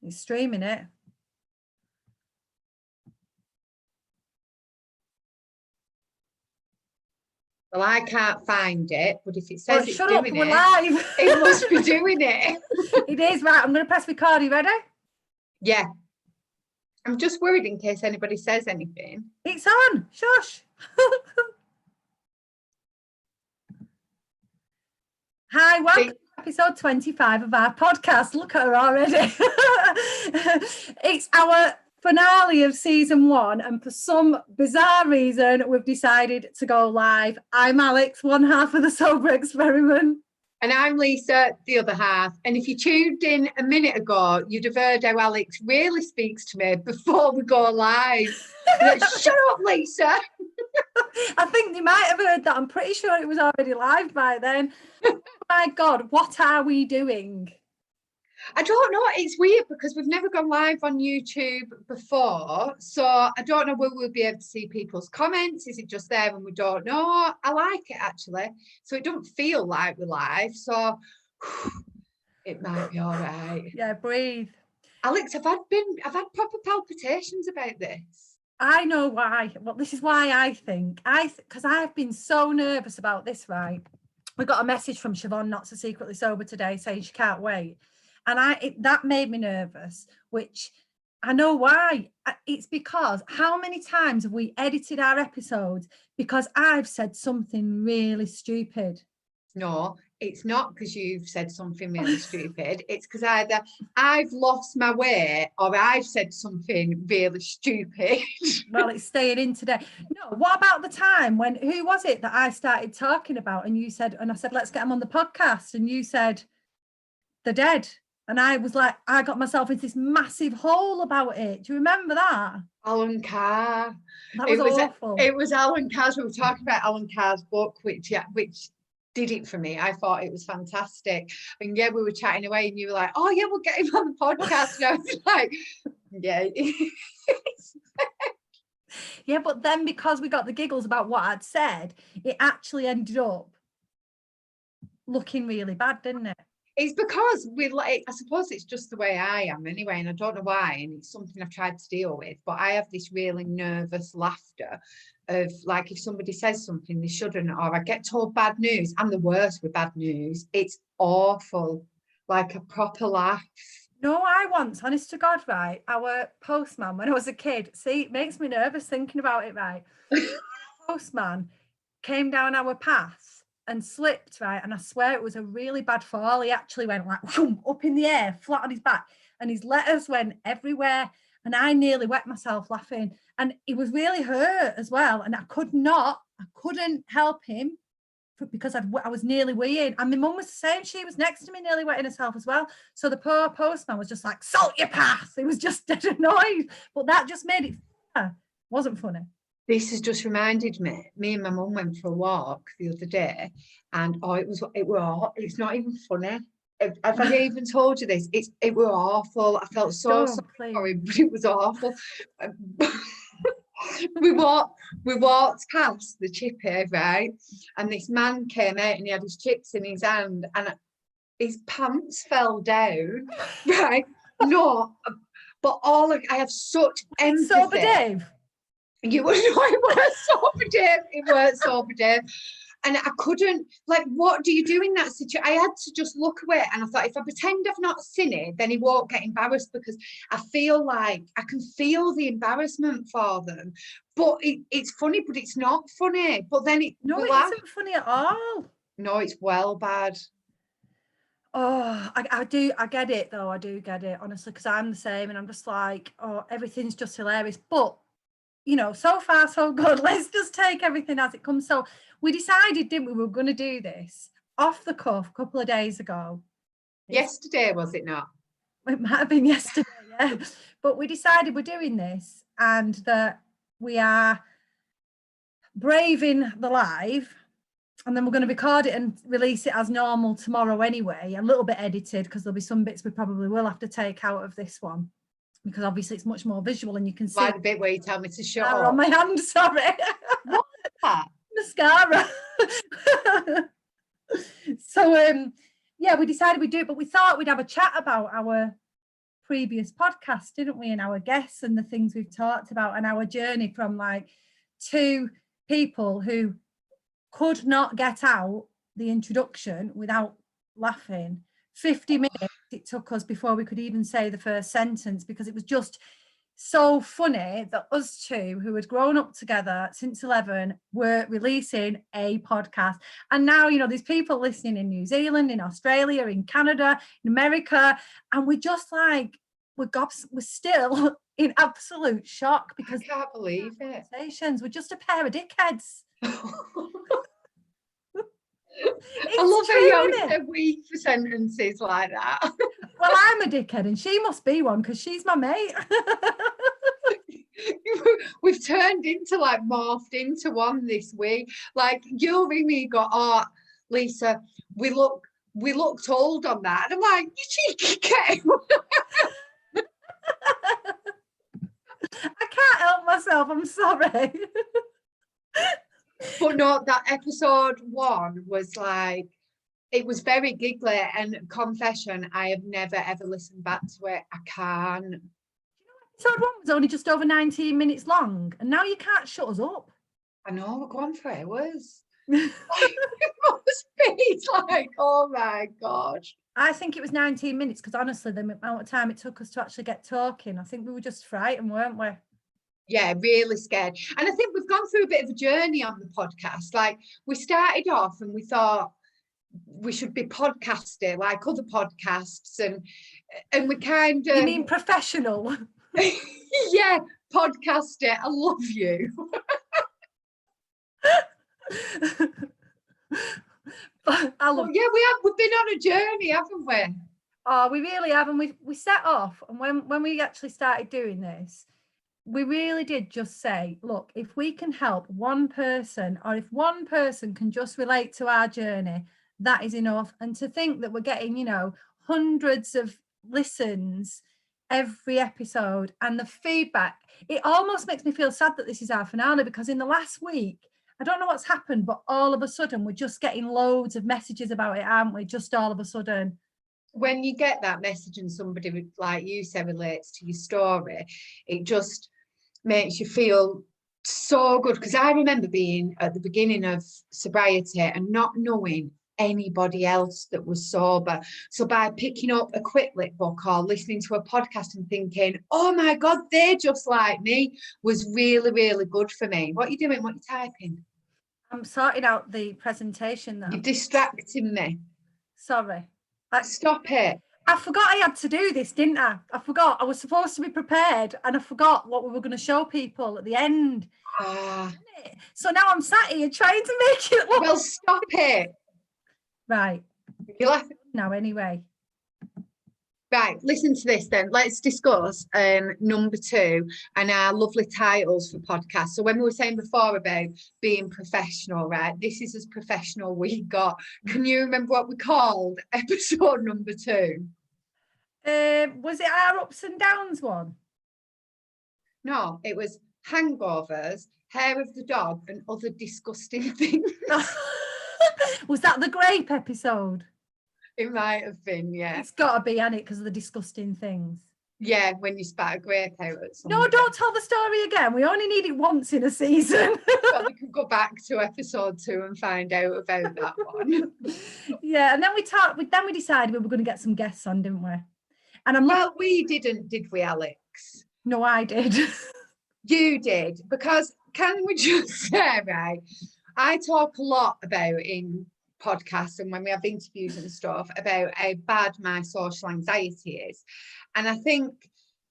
It's streaming it. Well, I can't find it, but if it says it's shut doing up, it, we're live. it must be doing it. It is, right. I'm going to press record. Are you ready? Yeah. I'm just worried in case anybody says anything. It's on. Shush. Hi, welcome to episode 25 of our podcast. Look at her already. It's our finale of season 1, and for some bizarre reason, we've decided to go live. I'm Alex, one half of the Sober Experiment. And I'm Lisa, the other half. And if you tuned in a minute ago, you'd have heard how Alex really speaks to me before we go live. Like, shut up, Lisa. I think you might have heard that. I'm pretty sure it was already live by then. Oh my God, what are we doing? I don't know. It's weird because we've never gone live on YouTube before. So I don't know whether we'll be able to see people's comments. Is it just there and we don't know? I like it, actually. So it don't feel like we're live. So it might be all right. Yeah, breathe. Alex, I've had proper palpitations about this. I know why. Well, this is why I think. Because I've been so nervous about this, right? We got a message from Siobhan, Not So Secretly Sober, today saying she can't wait. And that made me nervous, which I know why. It's because how many times have we edited our episodes because I've said something really stupid? No, it's not because you've said something really stupid. It's because either I've lost my way or I've said something really stupid. Well, it's staying in today. No, what about the time when, who was it that I started talking about and you said, and I said, let's get them on the podcast. And you said, they're dead. And I was like, I got myself into this massive hole about it. Do you remember that? Alan Carr. That was awful. It was Alan Carr's. We were talking about Alan Carr's book, which did it for me. I thought it was fantastic. And yeah, we were chatting away and you were like, oh yeah, we'll get him on the podcast. And I was like, yeah. Yeah, but then because we got the giggles about what I'd said, it actually ended up looking really bad, didn't it? It's because I suppose it's just the way I am anyway, and I don't know why, and it's something I've tried to deal with, but I have this really nervous laughter of, like, if somebody says something they shouldn't, or I get told bad news. I'm the worst with bad news. It's awful, like a proper laugh. No, I once, honest to God, right, our postman, when I was a kid, see, it makes me nervous thinking about it, right? Postman came down our path and slipped, right, and I swear it was a really bad fall. He actually went like whoom, up in the air, flat on his back, and his letters went everywhere, and I nearly wet myself laughing, and he was really hurt as well, and I couldn't help him because I was nearly weeing, and my mum was the same. She was next to me, nearly wetting herself as well. So the poor postman was just like, salt your path. He was just dead annoyed, but that just made it funny. Wasn't funny. This has just reminded me and my mum went for a walk the other day, and it's not even funny. If I even told you this, it were awful. I felt so sorry, but it was awful. we walked past the chippy, right, and this man came out and he had his chips in his hand and his pants fell down, right? No, but I have such empathy. Sober Dave. You would know it weren't sober Dave. It weren't sober Dave. And I couldn't, like, what do you do in that situation? I had to just look away, and I thought, if I pretend I've not seen it, then he won't get embarrassed, because I feel like I can feel the embarrassment for them. But it's funny, but it's not funny. But then it isn't funny at all. No, it's well bad. Oh, I do. I get it, though. I do get it, honestly, because I'm the same, and I'm just like, oh, everything's just hilarious. But you know, so far so good. Let's just take everything as it comes. So we decided, didn't we, we were going to do this off the cuff a couple of days ago. Yesterday, was it not? It might have been yesterday, yeah. But we decided we're doing this and that we are braving the live, and then we're going to record it and release it as normal tomorrow anyway, a little bit edited, because there'll be some bits we probably will have to take out of this one, because obviously it's much more visual and you can see. Like the bit where you tell me to shut up. On my hand, sorry. What's that? Mascara. So yeah, we decided we'd do it, but we thought we'd have a chat about our previous podcasts, didn't we? And our guests and the things we've talked about and our journey from like two people who could not get out the introduction without laughing. 50 minutes it took us before we could even say the first sentence, because it was just so funny that us two, who had grown up together since 11, were releasing a podcast. And now, you know, there's people listening in New Zealand, in Australia, in Canada, in America, and we're just like, we're still in absolute shock, because I can't believe it. We're just a pair of dickheads. I love how you always say we for sentences like that. Well, I'm a dickhead and she must be one because she's my mate. We've turned into like morphed into one this week. Like you'll ring me and go, oh, Lisa, we looked old on that. And I'm like, you cheeky kid. I can't help myself, I'm sorry. But no, that episode 1 was like, it was very giggly, and confession, I have never ever listened back to it. I can't. Episode 1 was only just over 19 minutes long, and now you can't shut us up. I know, we're going for hours. It must be like, oh my gosh. I think it was 19 minutes because honestly, the amount of time it took us to actually get talking, I think we were just frightened, weren't we? Yeah, really scared. And I think we've gone through a bit of a journey on the podcast. Like we started off and we thought we should be podcasting like other podcasts, and we kind of... You mean professional? Yeah, podcasting. I love you. We've been on a journey, haven't we? Oh, we really have. And we set off, and when we actually started doing this, we really did just say, look, if we can help one person, or if one person can just relate to our journey, that is enough. And to think that we're getting, you know, hundreds of listens every episode, and the feedback, it almost makes me feel sad that this is our finale, because in the last week, I don't know what's happened, but all of a sudden we're just getting loads of messages about it, aren't we? Just all of a sudden. When you get that message and somebody, like you said, relates to your story, it just makes you feel so good. Because I remember being at the beginning of sobriety and not knowing anybody else that was sober. So by picking up a quick lit book or listening to a podcast and thinking, oh my God, they're just like me, was really, really good for me. What are you doing? What are you typing? I'm sorting out the presentation now. You're distracting me. Sorry. Stop it. I forgot I had to do this, didn't I? I forgot. I was supposed to be prepared, and I forgot what we were going to show people at the end. So now I'm sat here trying to make it look... Well, stop it. Right. You're laughing now anyway. Right, listen to this then. Let's discuss number 2 and our lovely titles for podcasts. So when we were saying before about being professional, right, this is as professional we got. Can you remember what we called episode number 2? Was it our ups and downs one? No, it was hangovers, hair of the dog, and other disgusting things. Was that the grape episode? It might have been, yeah. It's got to be, hasn't it, because of the disgusting things. Yeah, when you spat a grape out at something. No, don't tell the story again. We only need it once in a season. Well, we can go back to episode 2 and find out about that one. Yeah, and then we decided we were going to get some guests on, didn't we? And we didn't, did we, Alex? No, I did. You did, because can we just say, right, I talk a lot about in podcasts and when we have interviews and stuff about how bad my social anxiety is, and I think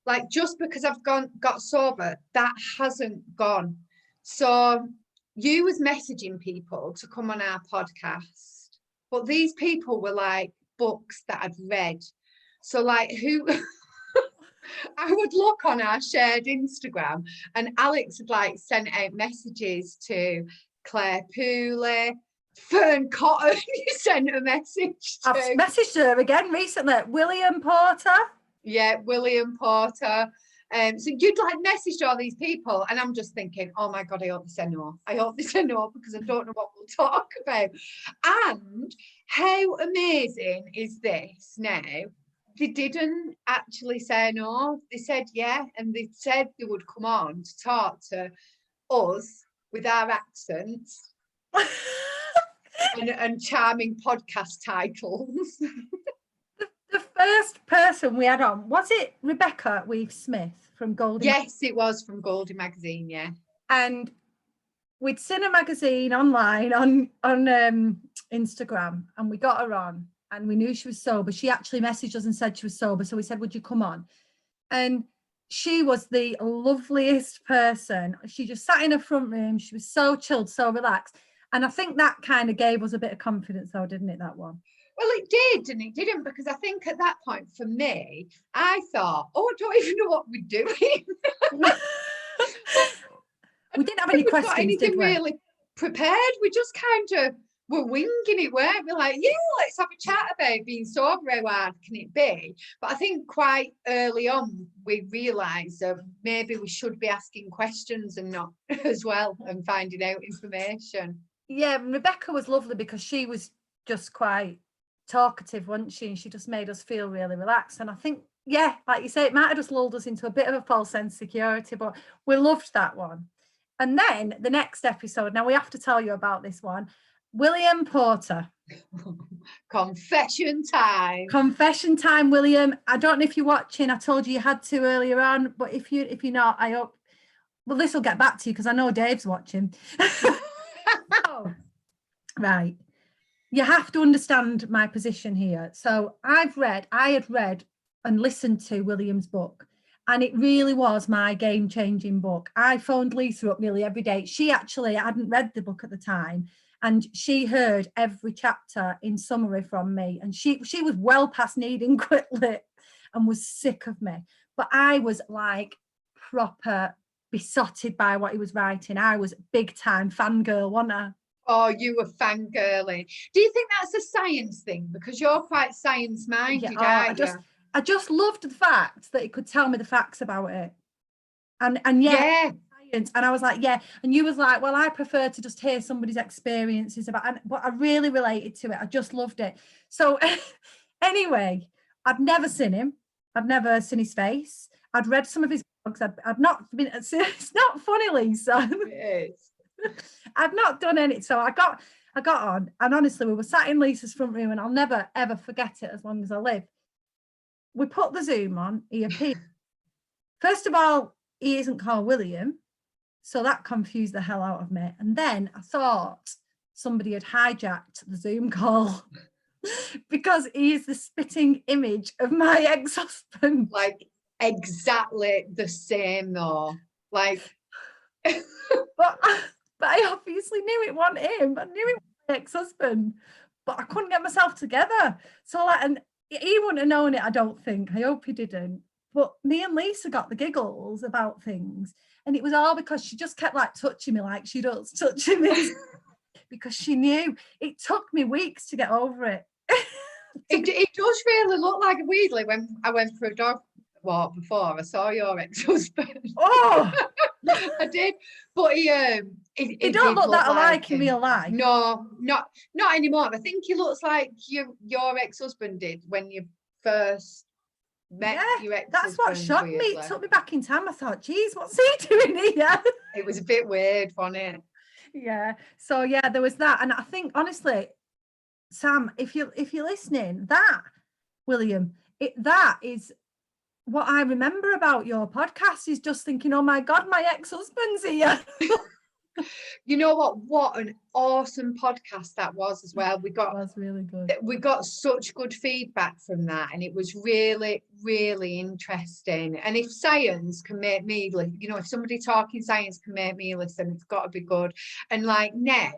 like just because I've got sober, that hasn't gone. So you was messaging people to come on our podcast, but these people were like books that I'd read. So like who I would look on our shared Instagram and Alex had like sent out messages to Claire Pooley, Fern Cotton. You sent a message to. I've messaged her again recently. William Porter. Yeah, William Porter. So you'd like messaged all these people, and I'm just thinking, oh my God, I hope they say no. I hope they say no, because I don't know what we'll talk about. And how amazing is this now? they didn't actually say no. They said yeah, and they said they would come on to talk to us with our accents and charming podcast titles. The first person we had on, was it Rebecca Weave-Smith from Goldie? Yes, it was from Goldie magazine, yeah. And we'd seen a magazine online on Instagram, and we got her on, and we knew she was sober. She actually messaged us and said she was sober, so we said, would you come on? And she was the loveliest person. She just sat in her front room. She was so chilled, so relaxed. And I think that kind of gave us a bit of confidence, though, didn't it, that one? Well, it did, and it didn't, because I think at that point for me, I thought, oh, I don't even know what we're doing. We didn't have any questions, did we? Really prepared. We just kind of were winging it, weren't we? Like, yeah, let's have a chat about being sober. How hard can it be? But I think quite early on, we realised that maybe we should be asking questions and not as well, and finding out information. Yeah, Rebecca was lovely because she was just quite talkative, wasn't she? And she just made us feel really relaxed. And I think, yeah, like you say, it might have just lulled us into a bit of a false sense of security, but we loved that one. And then the next episode, now we have to tell you about this one, William Porter. Confession time. Confession time, William. I don't know if you're watching. I told you had to earlier on, but if you're not, I hope, well, this will get back to you because I know Dave's watching. Oh, right. You have to understand my position here. So I had read and listened to William's book, and it really was my game-changing book. I phoned Lisa up nearly every day. She actually hadn't read the book at the time, and she heard every chapter in summary from me, and she was well past needing quit lit and was sick of me. But I was like proper besotted by what he was writing. I was big time fangirl, wasn't I? Oh, you were fangirling. Do you think that's a science thing? Because you're quite science minded, aren't you? I just loved the fact that he could tell me the facts about it. And yeah. Science. And I was like, yeah. And you was like, well, I prefer to just hear somebody's experiences about, but I really related to it. I just loved it. So anyway, I'd never seen him. I'd never seen his face. I'd read some of his books. I'd not been, it's not funny, Lisa. It is. I've not done any. So I got on, and honestly, we were sat in Lisa's front room, and I'll never ever forget it as long as I live. We put the Zoom on. He appeared. First of all, he isn't called William, so that confused the hell out of me. And then I thought somebody had hijacked the Zoom call because he is the spitting image of my ex-husband. Like exactly the same, though. Like, But I obviously knew it wasn't him. I knew it was my ex-husband, but I couldn't get myself together. So like, and he wouldn't have known it, I don't think. I hope he didn't. But me and Lisa got the giggles about things, and it was all because she just kept like touching me like she does, touching me because she knew. It took me weeks to get over it. It does really look like, weirdly, when I went for a dog walk before, I saw your ex-husband. Oh, I did, but he don't look that alike in real life. No, not anymore. I think he looks like your ex-husband did when you first met your ex-husband. That's what shocked me. It took me back in time. I thought, geez, what's he doing here? It was a bit weird, wasn't it? Yeah. So yeah, there was that, and I think honestly, Sam, if you're listening, that William, that is what I remember about your podcast, is just thinking, oh my God, my ex-husband's here. You know what an awesome podcast that was as well. That was really good. We got such good feedback from that, and it was really, really interesting. And if science can make me listen, if somebody talking science can make me listen, it's got to be good. And like now,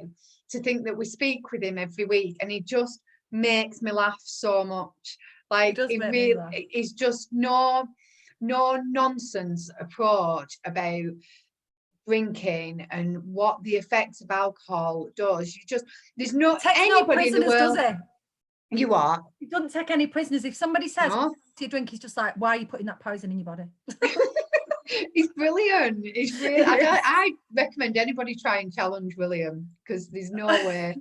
to think that we speak with him every week, and he just makes me laugh so much. Like it really is just no nonsense approach about drinking and what the effects of alcohol does. There's no anybody in the world. Does it? You are. He doesn't take any prisoners. If somebody says you drink, he's just like, why are you putting that poison in your body? He's brilliant. He's really. I recommend anybody try and challenge William, because there's no way.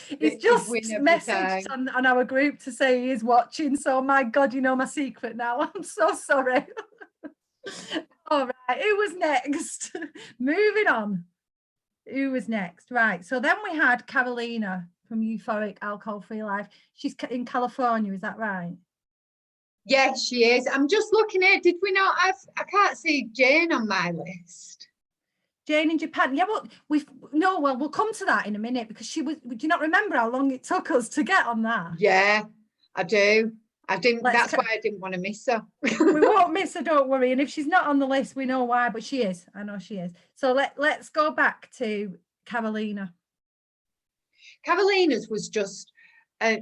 He's He'd just win every messaged time. on our group to say he is watching. So my God, you know my secret now. I'm so sorry. All right, who was next? Moving on. Who was next? Right. So then we had Carolina from Euphoric Alcohol Free Life. She's in California, is that right? Yes, she is. I'm just looking at, did we not have, I can't see Jane on my list. Jane in Japan. Yeah, well, we'll come to that in a minute because she was, do you not remember how long it took us to get on that? Yeah, I do. That's Let's why I didn't want to miss her. We won't miss her, don't worry. And if she's not on the list, we know why, but she is. I know she is. So let's go back to Carolina. Carolina's was just a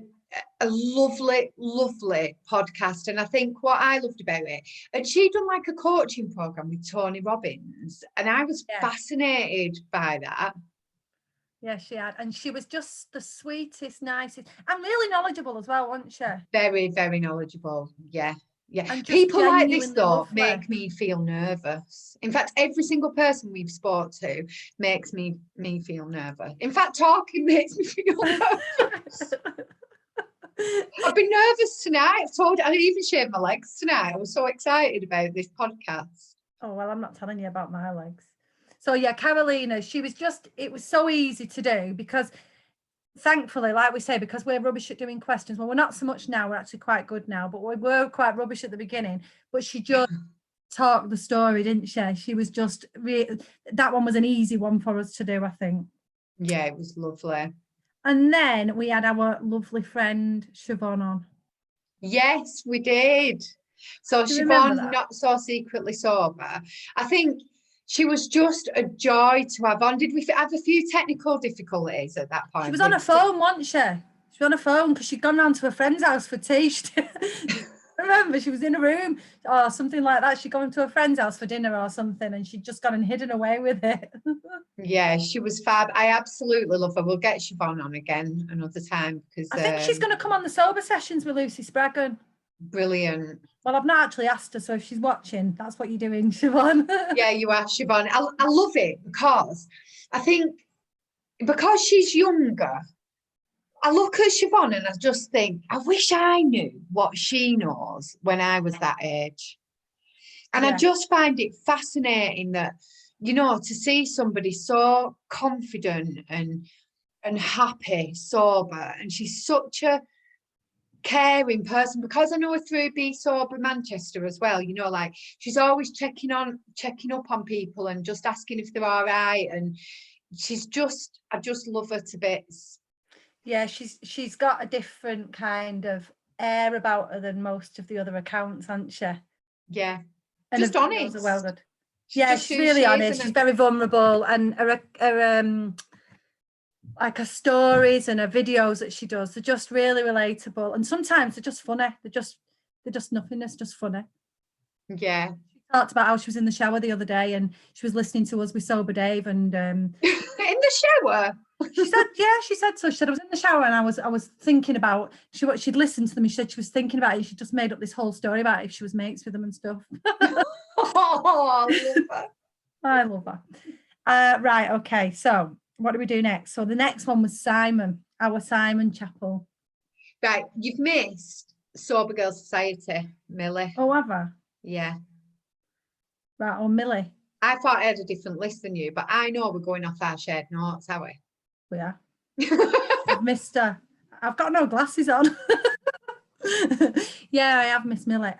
lovely, lovely podcast. And I think what I loved about it, and she'd done like a coaching program with Tony Robbins, and I was fascinated by that. Yeah, she had. And she was just the sweetest, nicest, and really knowledgeable as well, wasn't she? Very, very knowledgeable. Yeah. Yeah. And People like this, though, lovely. make me feel nervous. In fact, every single person we've spoke to makes me feel nervous. In fact, talking makes me feel nervous. I've been nervous tonight. I even shaved my legs tonight. I was so excited about this podcast. Oh, well, I'm not telling you about my legs. So yeah, Carolina, it was so easy to do because thankfully, like we say, because we're rubbish at doing questions. Well, we're not so much now. We're actually quite good now, but we were quite rubbish at the beginning. But she just talked the story, didn't she? She was just that one was an easy one for us to do, I think. Yeah, it was lovely. And then we had our lovely friend Siobhan on. Yes, we did. So Siobhan, Not So Secretly Sober. I think she was just a joy to have on. Did we have a few technical difficulties at that point? She was on her phone, wasn't she? She was on her phone because she'd gone round to a friend's house for tea. Remember, she was in a room or something like that. She'd gone to a friend's house for dinner or something and she'd just gone and hidden away with it. Yeah, she was fab. I absolutely love her. We'll get Siobhan on again another time because I think she's going to come on the sober sessions with Lucy Spraggan. Brilliant. Well, I've not actually asked her, so if she's watching, that's what you're doing, Siobhan. Yeah, you are, Siobhan. I love it because I think because she's younger, I look at Siobhan and I just think, I wish I knew what she knows when I was that age. And I just find it fascinating that, to see somebody so confident and happy, sober, and she's such a caring person because I know her through Be Sober Manchester as well, like she's always checking up on people and just asking if they're all right, and I just love her to bits. Yeah, she's got a different kind of air about her than most of the other accounts, hasn't she? Yeah, and just honest. Well good. She's really honest. She's very vulnerable, and her like her stories and her videos that she does, they're just really relatable, and sometimes they're just funny. They're just nothingness, just funny. Yeah. She talked about how she was in the shower the other day and she was listening to us with Sober Dave, and in the shower. She said so. She said I was in the shower and I was thinking about she'd listened to them. She said she was thinking about it. She just made up this whole story about it if she was mates with them and stuff. Oh, I love her. I love her. Right, okay. So what do we do next? So the next one was Simon, our Simon Chapel. Right, you've missed Sober Girl Society, Millie. Oh, have I? Yeah. Right, oh, Millie. I thought I had a different list than you, but I know we're going off our shared notes, are we? We are. I've missed her. I've got no glasses on. Yeah, I have missed Millie.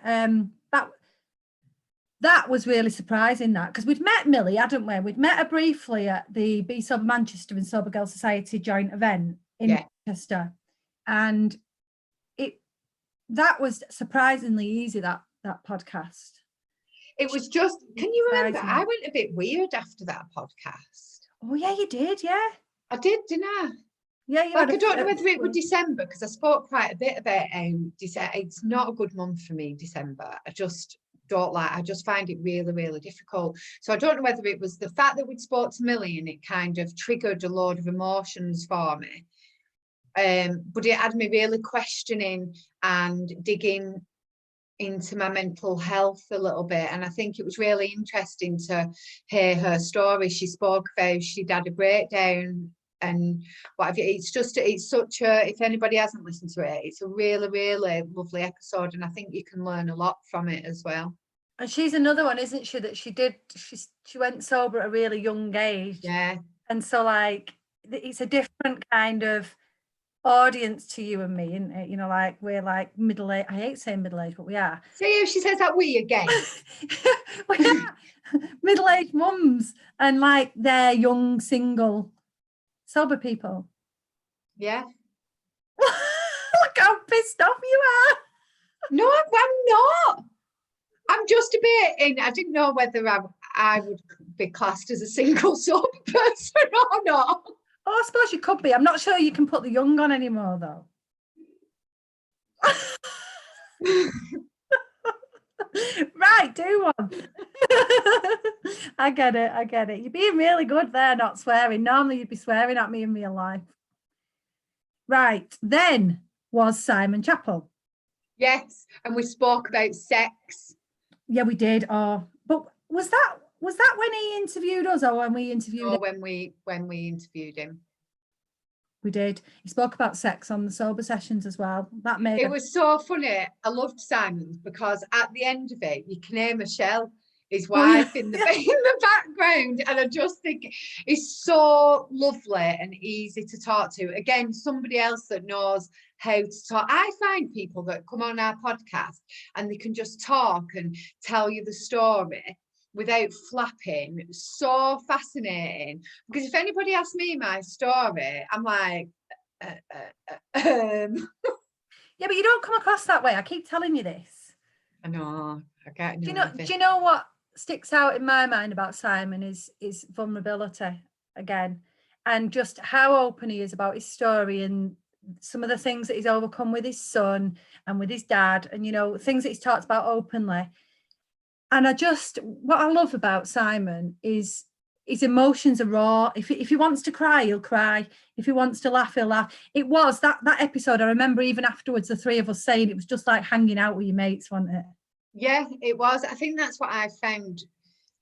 That was really surprising, that, because we'd met Millie, hadn't we? We'd met her briefly at the Be Sober Manchester and Sober Girl Society joint event in Manchester, and that was surprisingly easy, that podcast. It was just, can you remember? I went a bit weird after that podcast. Oh yeah, you did, yeah. I did, didn't I? Yeah, I don't know whether it was December, because I spoke quite a bit about December. It's not a good month for me, December. I just find it really, really difficult. So I don't know whether it was the fact that we'd spoke to Millie and it kind of triggered a load of emotions for me. But it had me really questioning and digging into my mental health a little bit, and I think it was really interesting to hear her story. She spoke about she'd had a breakdown and what have you. It's such a, if anybody hasn't listened to it, it's a really, really lovely episode, and I think you can learn a lot from it as well. And she's another one, isn't she, that she went sober at a really young age. Yeah. And so like it's a different kind of audience to you and me, isn't it? You know, like we're like middle-aged. I hate saying middle-aged, but we are. See if she says that we again. We are middle-aged mums, and like they're young, single, sober people. Yeah. Look how pissed off you are. No, I'm not. I'm just a bit in. I didn't know whether I would be classed as a single sober person or not. Oh, I suppose you could be. I'm not sure you can put the young on anymore, though. Right, do one. I get it. You're being really good there, not swearing. Normally you'd be swearing at me in real life. Right, then was Simon Chappell. Yes, and we spoke about sex. Yeah, we did. Oh, but was that when he interviewed us, or when we interviewed him? When we interviewed him. We did. He spoke about sex on the sober sessions as well. That made it was so funny. I loved Simon's because at the end of it, you can hear Michelle, his wife, in the background, and I just think it's so lovely and easy to talk to. Again, somebody else that knows how to talk. I find people that come on our podcast and they can just talk and tell you the story without flapping. So fascinating, because if anybody asks me my story, I'm like yeah, but you don't come across that way. I keep telling you this. I know. I can't. Do you know what sticks out in my mind about Simon is vulnerability again, and just how open he is about his story and some of the things that he's overcome with his son and with his dad, and you know, things that he's talked about openly. And what I love about Simon is his emotions are raw. If he wants to cry, he'll cry. If he wants to laugh, he'll laugh. It was that episode, I remember even afterwards, the three of us saying it was just like hanging out with your mates, wasn't it? Yeah, it was. I think that's what I found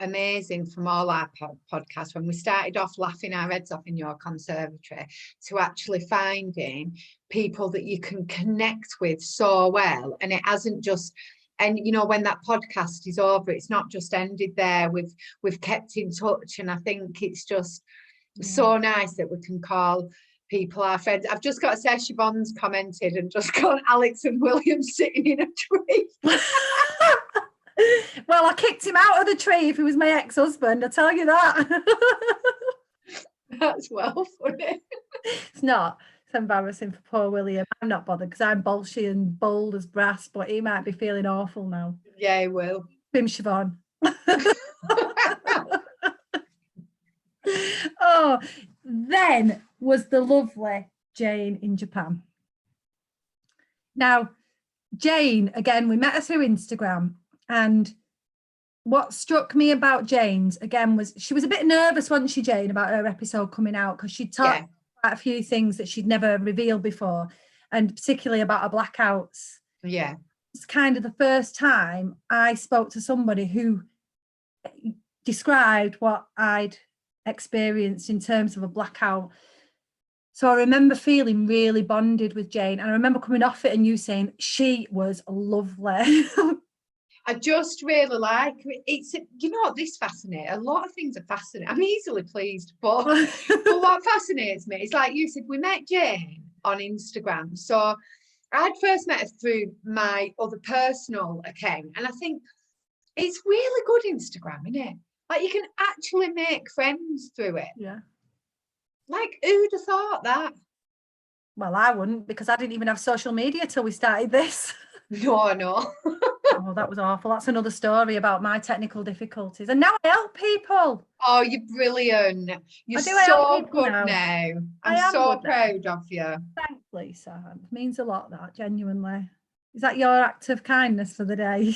amazing from all our podcasts, when we started off laughing our heads off in your conservatory, to actually finding people that you can connect with so well. And it hasn't just... And, you know, when that podcast is over, it's not just ended there. We've kept in touch. And I think it's just so nice that we can call people our friends. I've just got to say, Siobhan's commented and just got Alex and William sitting in a tree. Well, I kicked him out of the tree if he was my ex-husband, I tell you that. That's well funny. It's not. Embarrassing for poor William. I'm not bothered because I'm bolshy and bold as brass, but he might be feeling awful now. Yeah, he will. Bim Siobhan. Oh, then was the lovely Jane in Japan. Now, Jane, again, we met her through Instagram, and what struck me about Jane's, again, was she was a bit nervous, wasn't she, Jane, about her episode coming out, because she talked a few things that she'd never revealed before, and particularly about her blackouts. Yeah. It's kind of the first time I spoke to somebody who described what I'd experienced in terms of a blackout. So I remember feeling really bonded with Jane, and I remember coming off it and you saying she was lovely. I just really like it's, you know, this fascinates. A lot of things are fascinating. I'm easily pleased, but what fascinates me is, like you said, we met Jane on Instagram. So I'd first met her through my other personal account, and I think it's really good Instagram, isn't it? Like, you can actually make friends through it. Yeah. Like, who'd have thought that? Well, I wouldn't, because I didn't even have social media till we started this. No. Oh, that was awful. That's another story about my technical difficulties. And now I help people. Oh, you're brilliant. You're so good now. I'm so proud of you. Thanks, Lisa. It means a lot, that, genuinely. Is that your act of kindness for the day?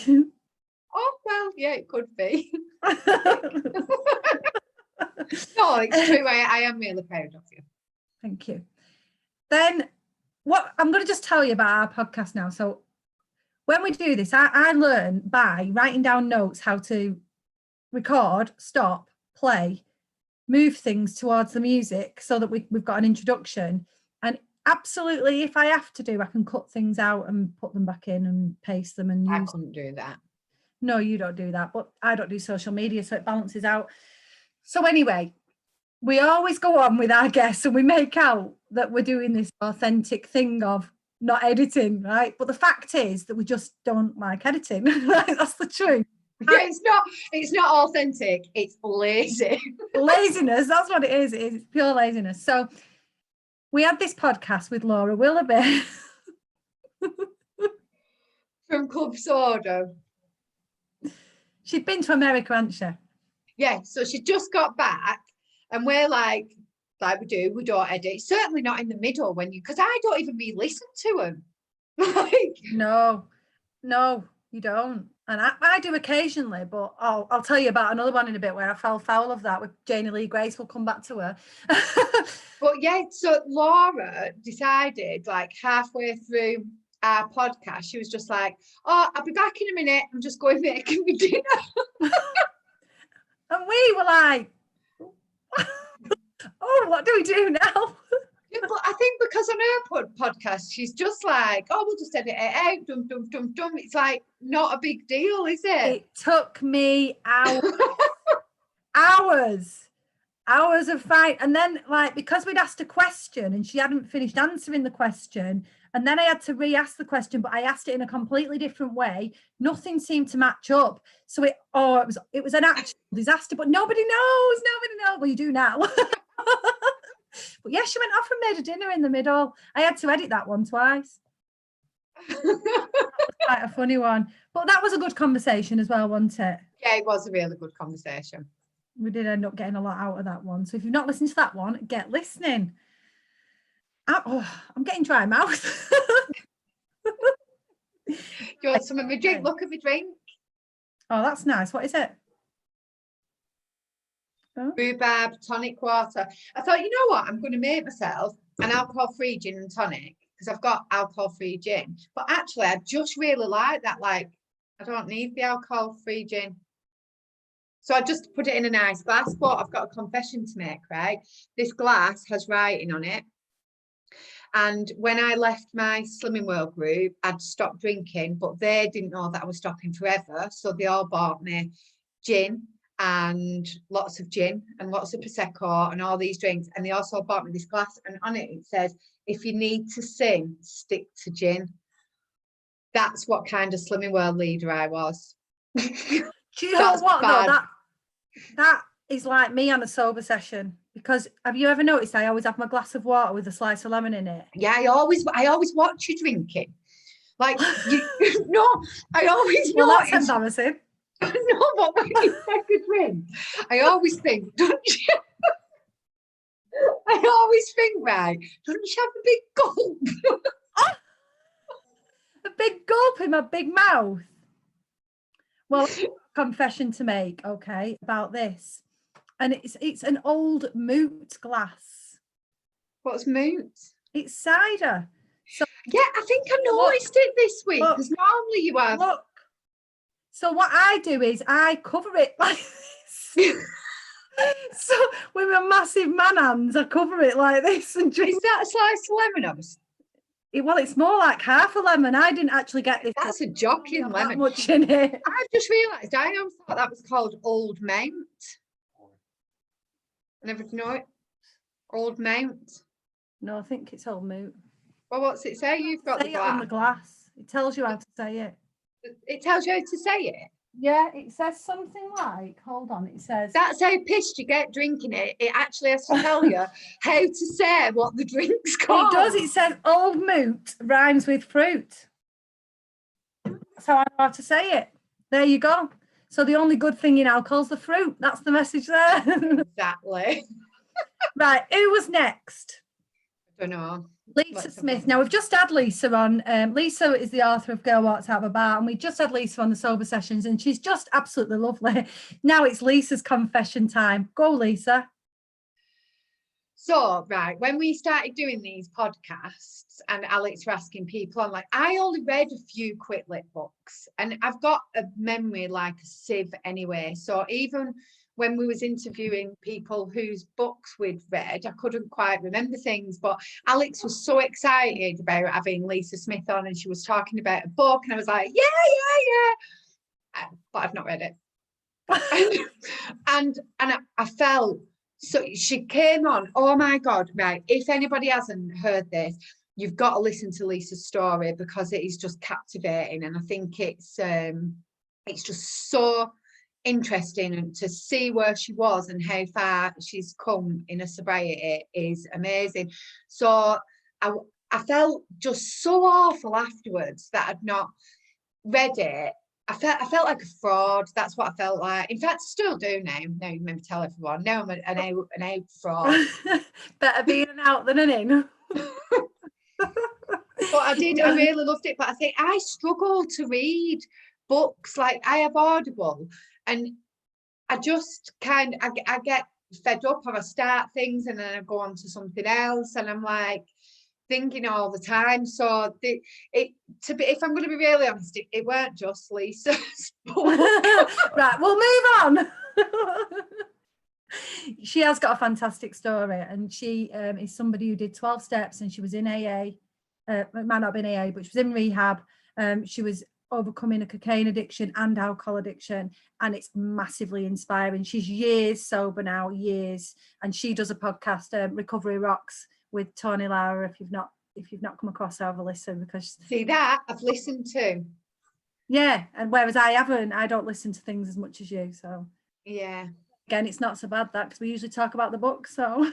Oh, well, yeah, it could be. No, it's true. I am really proud of you. Thank you. Then what I'm going to just tell you about our podcast now. So when we do this, I learn by writing down notes how to record, stop, play, move things towards the music so that we've got an introduction. And absolutely, if I have to do, I can cut things out and put them back in and paste them and I use. couldn't do that. No, you don't do that, but I don't do social media, so it balances out. So anyway, we always go on with our guests and we make out that we're doing this authentic thing of not editing, right? But the fact is that we just don't like editing. That's the truth. Yeah, it's not authentic, it's lazy. Laziness, that's what it is. It's pure laziness. So we had this podcast with Laura Willoughby. From Club Soda. She'd been to America, hadn't she? Yeah, so she just got back and we're like we don't edit. Certainly not in the middle because I don't even re-listen to them. No, you don't. And I do occasionally, but I'll tell you about another one in a bit where I fell foul of that with Janie Lee Grace. We'll come back to her. But yeah, so Laura decided like halfway through our podcast, she was just like, oh, I'll be back in a minute. I'm just going making me dinner. And we were like, oh, what do we do now? Yeah, but I think because on her podcast, she's just like, oh, we'll just edit it out, dum, dum, dum, dum. It's like not a big deal, is it? It took me hours, hours of fight. And then like, because we'd asked a question and she hadn't finished answering the question, and then I had to re-ask the question, but I asked it in a completely different way. Nothing seemed to match up. So it was an actual disaster, but nobody knows. Well, you do now. But yeah, she went off and made a dinner in the middle. I had to edit that one twice. That was quite a funny one. But that was a good conversation as well, wasn't it? Yeah, it was a really good conversation. We did end up getting a lot out of that one. So if you've not listened to that one, get listening. I'm getting dry mouth. Do you want some of my drink? Look at my drink. Oh, that's nice. What is it? Rhubarb tonic water. I thought, you know what? I'm going to make myself an alcohol-free gin and tonic because I've got alcohol-free gin. But actually, I just really like that. Like, I don't need the alcohol-free gin. So I just put it in a nice glass. But I've got a confession to make, right? This glass has writing on it. And when I left my Slimming World group, I'd stopped drinking, but they didn't know that I was stopping forever. So they all bought me gin and lots of gin and lots of Prosecco and all these drinks. And they also bought me this glass, and on it says, if you need to sing, stick to gin. That's what kind of Slimming World leader I was. Do you know what though? That is like me on a sober session, because have you ever noticed I always have my glass of water with a slice of lemon in it? Yeah, I always watch you drinking. Like no, I always well, that's embarrassing. No, but when you take a drink, I always think, don't you? I always think, right, don't you have a big gulp? A big gulp in my big mouth. Well, confession to make, okay, about this. And it's an old moot glass. What's moot? It's cider. So yeah, I think I noticed it this week, because normally you have. Look. So what I do is I cover it like this. So with my massive man hands, I cover it like this and drink. Is that a slice of lemon? Well, it's more like half a lemon. I didn't actually get this. That's a jocking lemon. Much in it. I just realised I always thought that was called Old Mount. I never know it. Old Mount. No, I think it's Old Moot. Well, what's it say? You've got the glass. It on the glass. It tells you how to say it. It tells you how to say it? Yeah, it says something like, hold on, it says. That's how pissed you get drinking it. It actually has to tell you how to say what the drink's called. It does. It says Old Moot rhymes with fruit. That's how I know how to say it. There you go. So the only good thing in alcohol's the fruit. That's the message there. Exactly. Right, who was next? I don't know. Lisa Smith. Now, we've just had Lisa on. Lisa is the author of Girl Walks Out of a Bar, and we just had Lisa on the Sober Sessions, and she's just absolutely lovely. Now it's Lisa's confession time. Go, Lisa. So, right, when we started doing these podcasts and Alex were asking people, I'm like, I only read a few quick lit books, and I've got a memory like a sieve anyway. So even when we was interviewing people whose books we'd read, I couldn't quite remember things, but Alex was so excited about having Lisa Smith on, and she was talking about a book, and I was like, yeah. But I've not read it. and I felt, so she came on, oh my God, right, if anybody hasn't heard this, you've got to listen to Lisa's story, because it is just captivating, and I think it's just so interesting, and to see where she was and how far she's come in her sobriety is amazing. So I felt just so awful afterwards that I'd not read it. I felt like a fraud. That's what I felt like. In fact, I still do now. Now you maybe tell everyone. Now I'm an out fraud. Better being an out than an in. But I really loved it. But I think I struggle to read books. Like, I have Audible, and I just I get fed up, or I start things and then I go on to something else, and I'm like thinking all the time. So if I'm going to be really honest, it weren't just Lisa's book. Right, we'll move on. She has got a fantastic story, and she is somebody who did 12 steps, and she was in AA. It might not have been AA, but she was in rehab. She was overcoming a cocaine addiction and alcohol addiction, and it's massively inspiring. She's years sober now, years, and she does a podcast, Recovery Rocks, with Tony Lara. If you've not come across her, have a listen, because see that I've listened to. Yeah, and whereas I don't listen to things as much as you, so yeah. Again, it's not so bad, that, because we usually talk about the book, so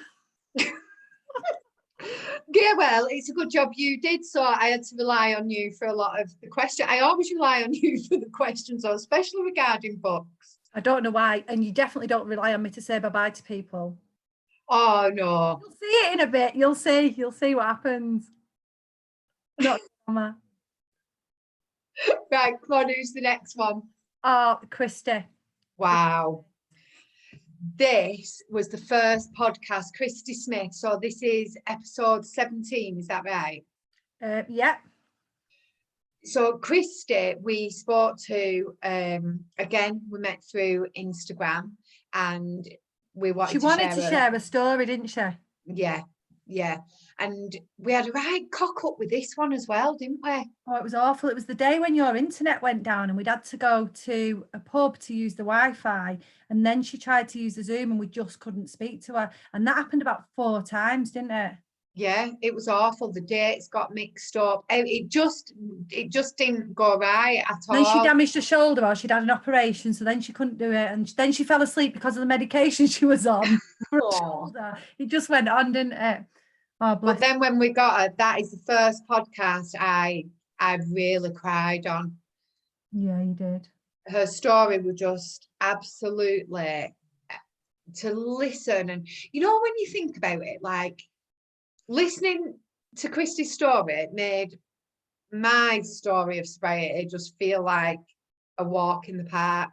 yeah, well, it's a good job you did, so I had to rely on you for a lot of the questions. I always rely on you for the questions, especially regarding books. I don't know why, and you definitely don't rely on me to say bye-bye to people. Oh no, you'll see it in a bit. You'll see what happens. Not drama. Right, come on, who's the next one? Oh, Christy. Wow. This was the first podcast, Christy Smith. So this is episode 17, is that right? Yeah. So Christy, we spoke to, again, we met through Instagram, and we wanted to share a story, didn't she? Yeah. And we had a right cock up with this one as well, didn't we? Oh, it was awful. It was the day when your internet went down, and we'd had to go to a pub to use the Wi-Fi, and then she tried to use the Zoom, and we just couldn't speak to her. And that happened about 4 times, didn't it? Yeah, it was awful. The dates got mixed up. It just didn't go right at all. Then she damaged her shoulder, or she'd had an operation, so then she couldn't do it, and then she fell asleep because of the medication she was on. It just went on, didn't it? Oh, bless. But then when we got her, that is the first podcast I really cried on. Yeah, you did. Her story was just absolutely to listen. And you know, when you think about it, like, listening to Christy's story made my story of sobriety just feel like a walk in the park.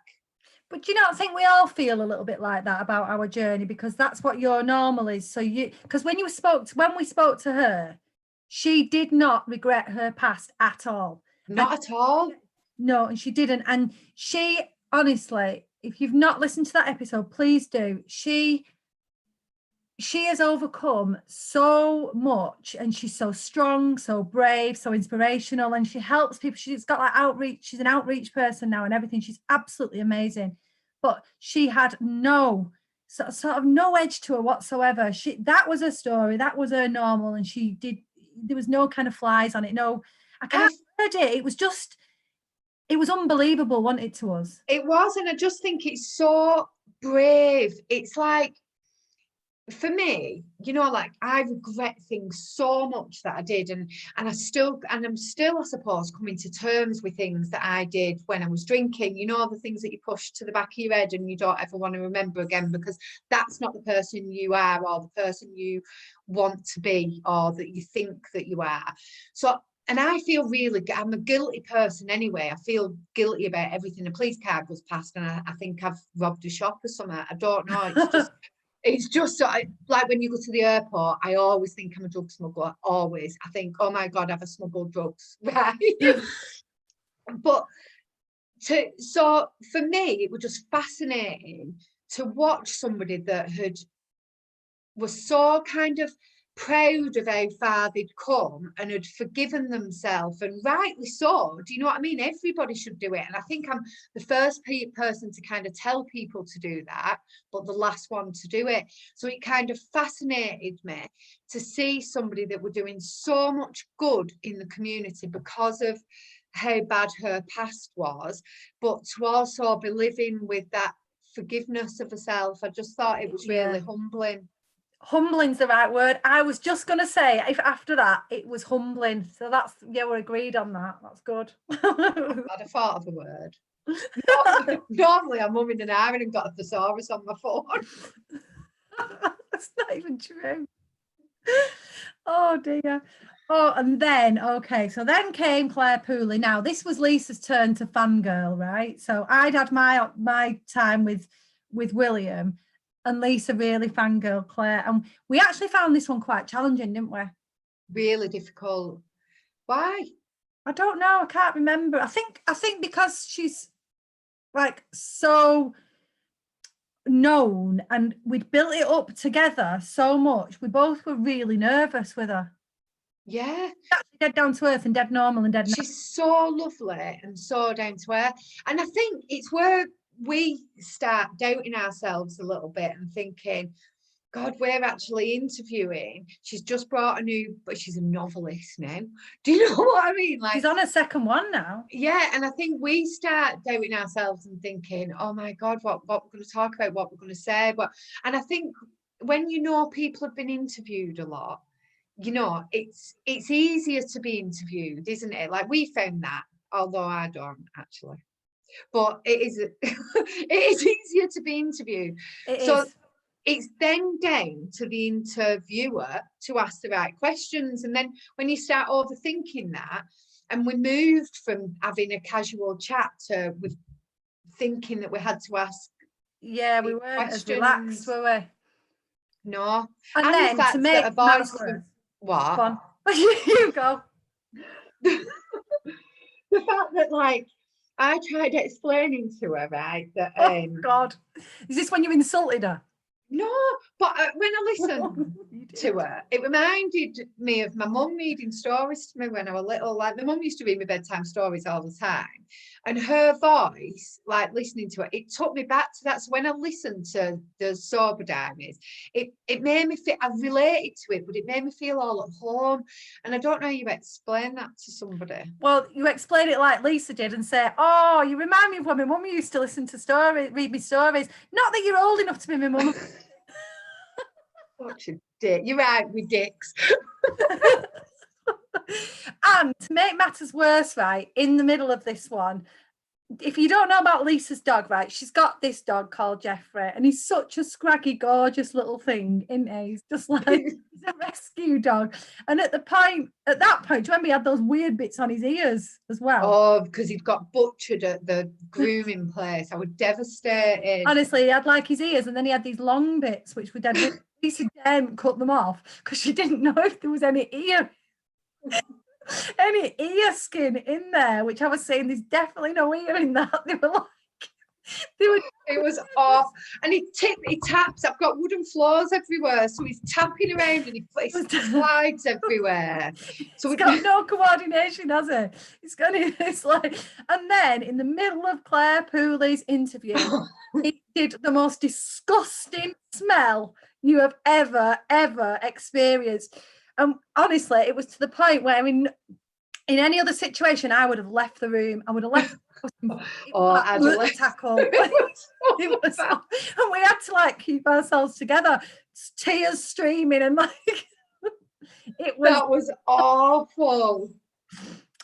But do you not think we all feel a little bit like that about our journey, because that's what your normal is? So because when we spoke to her, she did not regret her past at all. Not at all. No, and she didn't. And she, honestly, if you've not listened to that episode, please do. She has overcome so much, and she's so strong, so brave, so inspirational, and she helps people. She's got like outreach. She's an outreach person now and everything. She's absolutely amazing. But she had no sort of no edge to her whatsoever. That was her story. That was her normal. And there was no kind of flies on it. No, I can't heard it. It was unbelievable, wasn't it, to us? It was. And I just think it's so brave. It's like, for me, you know, like, I regret things so much that I did, and I'm still, I suppose, coming to terms with things that I did when I was drinking, you know, the things that you push to the back of your head and you don't ever want to remember again, because that's not the person you are, or the person you want to be, or that you think that you are. So, and I feel I'm a guilty person anyway. I feel guilty about everything. A police car goes past and I think I've robbed a shop or something. I don't know. It's just so, like, when you go to the airport, I always think I'm a drug smuggler. Always. I think, oh my God, I've smuggled drugs. Right. But so for me, it was just fascinating to watch somebody that was so kind of proud of how far they'd come and had forgiven themselves, and rightly so. Do you know what I mean? Everybody should do it. And I think I'm the first person to kind of tell people to do that, but the last one to do it. So it kind of fascinated me to see somebody that were doing so much good in the community because of how bad her past was, but to also be living with that forgiveness of herself. I just thought it was really humbling. Humbling's the right word. I was just going to say, if after that, it was humbling. So that's, yeah, we're agreed on that. That's good. I'd have thought of a word. Normally I'm mumming and ahhing and got a thesaurus on my phone. That's not even true. Oh dear. Oh, and then, okay, so then came Claire Pooley. Now, this was Lisa's turn to fangirl, right? So I'd had my time with William, and Lisa really fangirl Claire. And we actually found this one quite challenging, didn't we? Really difficult. Why? I don't know. I can't remember. I think because she's like so known and we'd built it up together so much. We both were really nervous with her. Yeah. Dead down to earth and dead normal and dead. She's so lovely and so down to earth. And I think it's where we start doubting ourselves a little bit and thinking, God, we're actually interviewing. She's just brought but she's a novelist now. Do you know what I mean? Like, she's on her second one now. Yeah, and I think we start doubting ourselves and thinking, oh my God, what we're going to talk about, what we're going to say. And I think when you know people have been interviewed a lot, you know, it's easier to be interviewed, isn't it? Like we found that, although I don't actually. But it is it is easier to be interviewed. It's then down to the interviewer to ask the right questions. And then when you start overthinking that, and we moved from having a casual chat to with thinking that we had to ask. Yeah, we weren't as relaxed, were we? No. And then the to make matters worse. What? Go on. You go. The fact that, like, I tried explaining to her, right, that oh God, is this when you insulted her? No, but when I listened to her, it reminded me of my mum reading stories to me when I was little. Like my mum used to read me bedtime stories all the time, and her voice, like listening to it, it took me back to that. So when I listened to the Sober Diaries, it made me feel, I related to it, but it made me feel all at home. And I don't know how you explain that to somebody. Well, you explain it like Lisa did and say, oh, you remind me of when my mum used to listen to read me stories. Not that you're old enough to be my mum. What a dick. You're right, with dicks. And to make matters worse, right, in the middle of this one, if you don't know about Lisa's dog, right, she's got this dog called Jeffrey, and he's such a scraggy, gorgeous little thing, isn't he? He's just like, he's a rescue dog. And at that point, do you remember he had those weird bits on his ears as well? Oh, because he'd got butchered at the grooming place. I was devastated. Honestly, he had like his ears, and then he had these long bits, which were dead. Lisa cut them off because she didn't know if there was any ear skin in there, which I was saying there's definitely no ear in that. It was off, and he taps. I've got wooden floors everywhere, so he's tapping around and he slides everywhere. So he's got no coordination, has he? It's like, and then in the middle of Claire Pooley's interview, he did the most disgusting smell you have ever experienced. And honestly, it was to the point where in any other situation, I would have left the room. I would have left. Tackle. It was, and we had to like keep ourselves together, tears streaming, and like that was awful.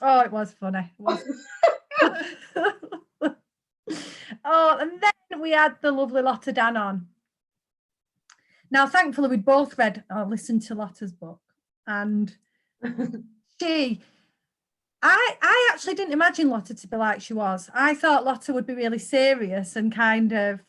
Oh, it was funny. Oh, and then we had the lovely Lotta Dan on. Now, thankfully, we'd both read or listened to Lotta's book, and I actually didn't imagine Lotta to be like she was. I thought Lotta would be really serious and kind of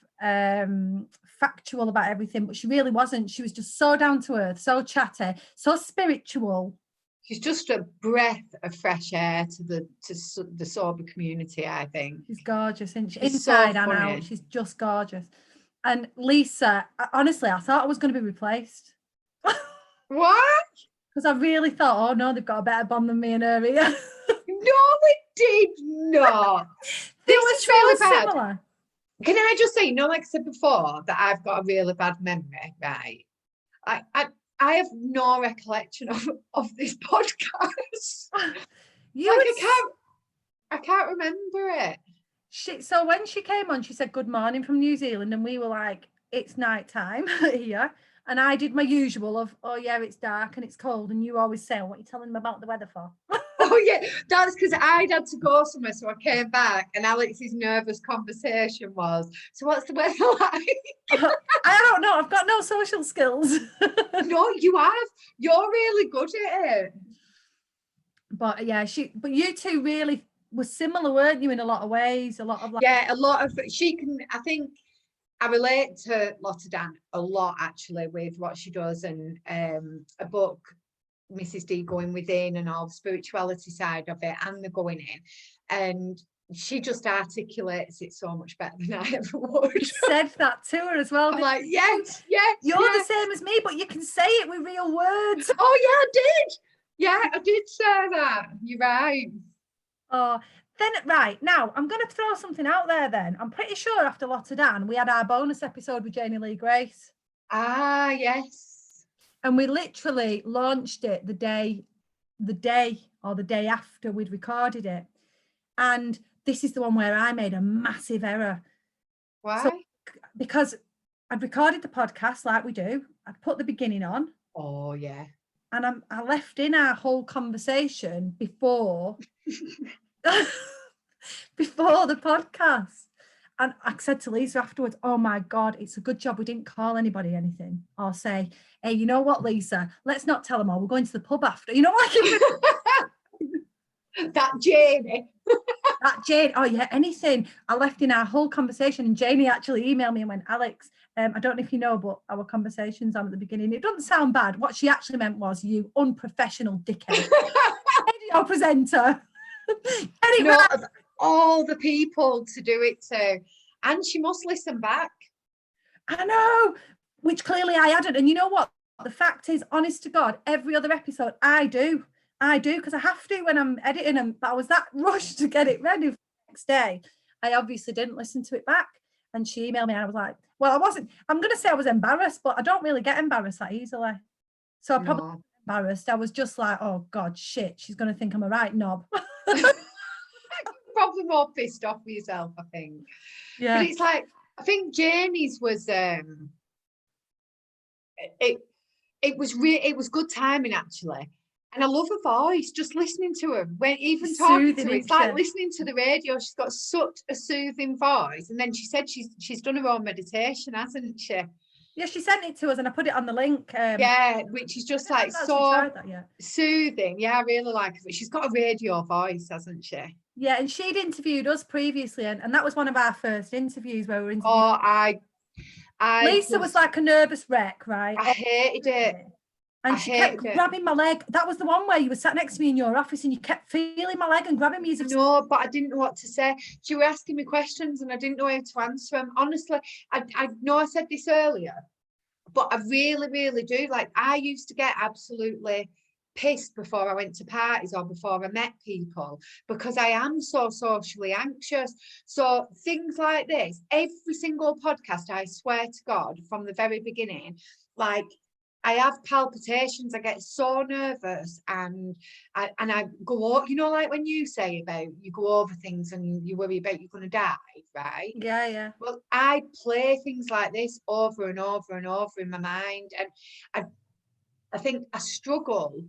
factual about everything, but she really wasn't. She was just so down to earth, so chatty, so spiritual. She's just a breath of fresh air to the sober community, I think. She's gorgeous, isn't she? Inside and out, she's just gorgeous. And Lisa, honestly, I thought I was going to be replaced. What? Because I really thought, oh no, they've got a better bond than me and her here. No, it did not. They This were is really so bad. similar. Can I just say, like I said before, that I've got a really bad memory, right? I have no recollection of this podcast. I can't remember it. So when she came on, she said good morning from New Zealand, and we were like, it's night time here. And I did my usual of, oh yeah, it's dark and it's cold, and you always say, what are you telling them about the weather for? Oh yeah, that's because I'd had to go somewhere, so I came back, and Alex's nervous conversation was, so what's the weather like? I don't know, I've got no social skills. No, you have. You're really good at it. But yeah, but you two really were similar, weren't you, in a lot of ways? A lot of I think I relate to Lotta Dan a lot actually with what she does, and a book, Mrs. D Going Within, and all the spirituality side of it and the going in, and she just articulates it so much better than I ever would. You said that to her as well. I'm like, yes, you're the same as me, but you can say it with real words. Oh yeah, I did. Yeah, I did say that. You're right. Oh, then right now I'm going to throw something out there. Then I'm pretty sure after Lotta Dan we had our bonus episode with Janie Lee Grace. Ah, yes. And we literally launched it the day after we'd recorded it. And this is the one where I made a massive error. Why? So, because I'd recorded the podcast like we do. I'd put the beginning on. Oh, yeah. And I left in our whole conversation before before the podcast. And I said to Lisa afterwards, oh my God, it's a good job we didn't call anybody anything or say, hey, you know what, Lisa, let's not tell them all. We're going to the pub after. You know, like that Janie. That Jane, oh yeah, anything. I left in our whole conversation, and Janie actually emailed me and went, Alex, I don't know if you know, but our conversations on at the beginning, it doesn't sound bad. What she actually meant was, you unprofessional dickhead. Radio presenter. Anyway. Of all the people to do it to, and she must listen back. I know, which clearly I hadn't. And you know what? The fact is, honest to God, every other episode I do because I have to when I'm editing them. But I was that rushed to get it ready for the next day. I obviously didn't listen to it back. And she emailed me and I was like, well, I'm going to say I was embarrassed, but I don't really get embarrassed that easily. So I probably wasn't embarrassed. I was just like, oh God, shit, she's going to think I'm a right knob. Probably more pissed off with yourself, I think. Yeah. But it's like, I think Janie's was, it was good timing actually. And I love her voice, just listening to her, when even talking to her, it's like listening to the radio. She's got such a soothing voice. And then she said she's done her own meditation, hasn't she? Yeah, she sent it to us and I put it on the link. Yeah, which is just like so soothing. Yeah, I really like it. But she's got a radio voice, hasn't she? Yeah, and she'd interviewed us previously, and that was one of our first interviews where we were interviewing. Oh, Lisa was like a nervous wreck, right? I hated it. And she kept grabbing my leg. That was the one where you were sat next to me in your office and you kept feeling my leg and grabbing me. No, but I didn't know what to say. She was asking me questions and I didn't know how to answer them. Honestly, I know I said this earlier, but I really, really do. Like, I used to get absolutely pissed before I went to parties or before I met people because I am so socially anxious. So things like this, every single podcast, I swear to God, from the very beginning, like, I have palpitations. I get so nervous, and I go, you know, like when you say about you go over things and you worry about you're going to die, right? Yeah, yeah. Well, I play things like this over and over and over in my mind, and I think I struggle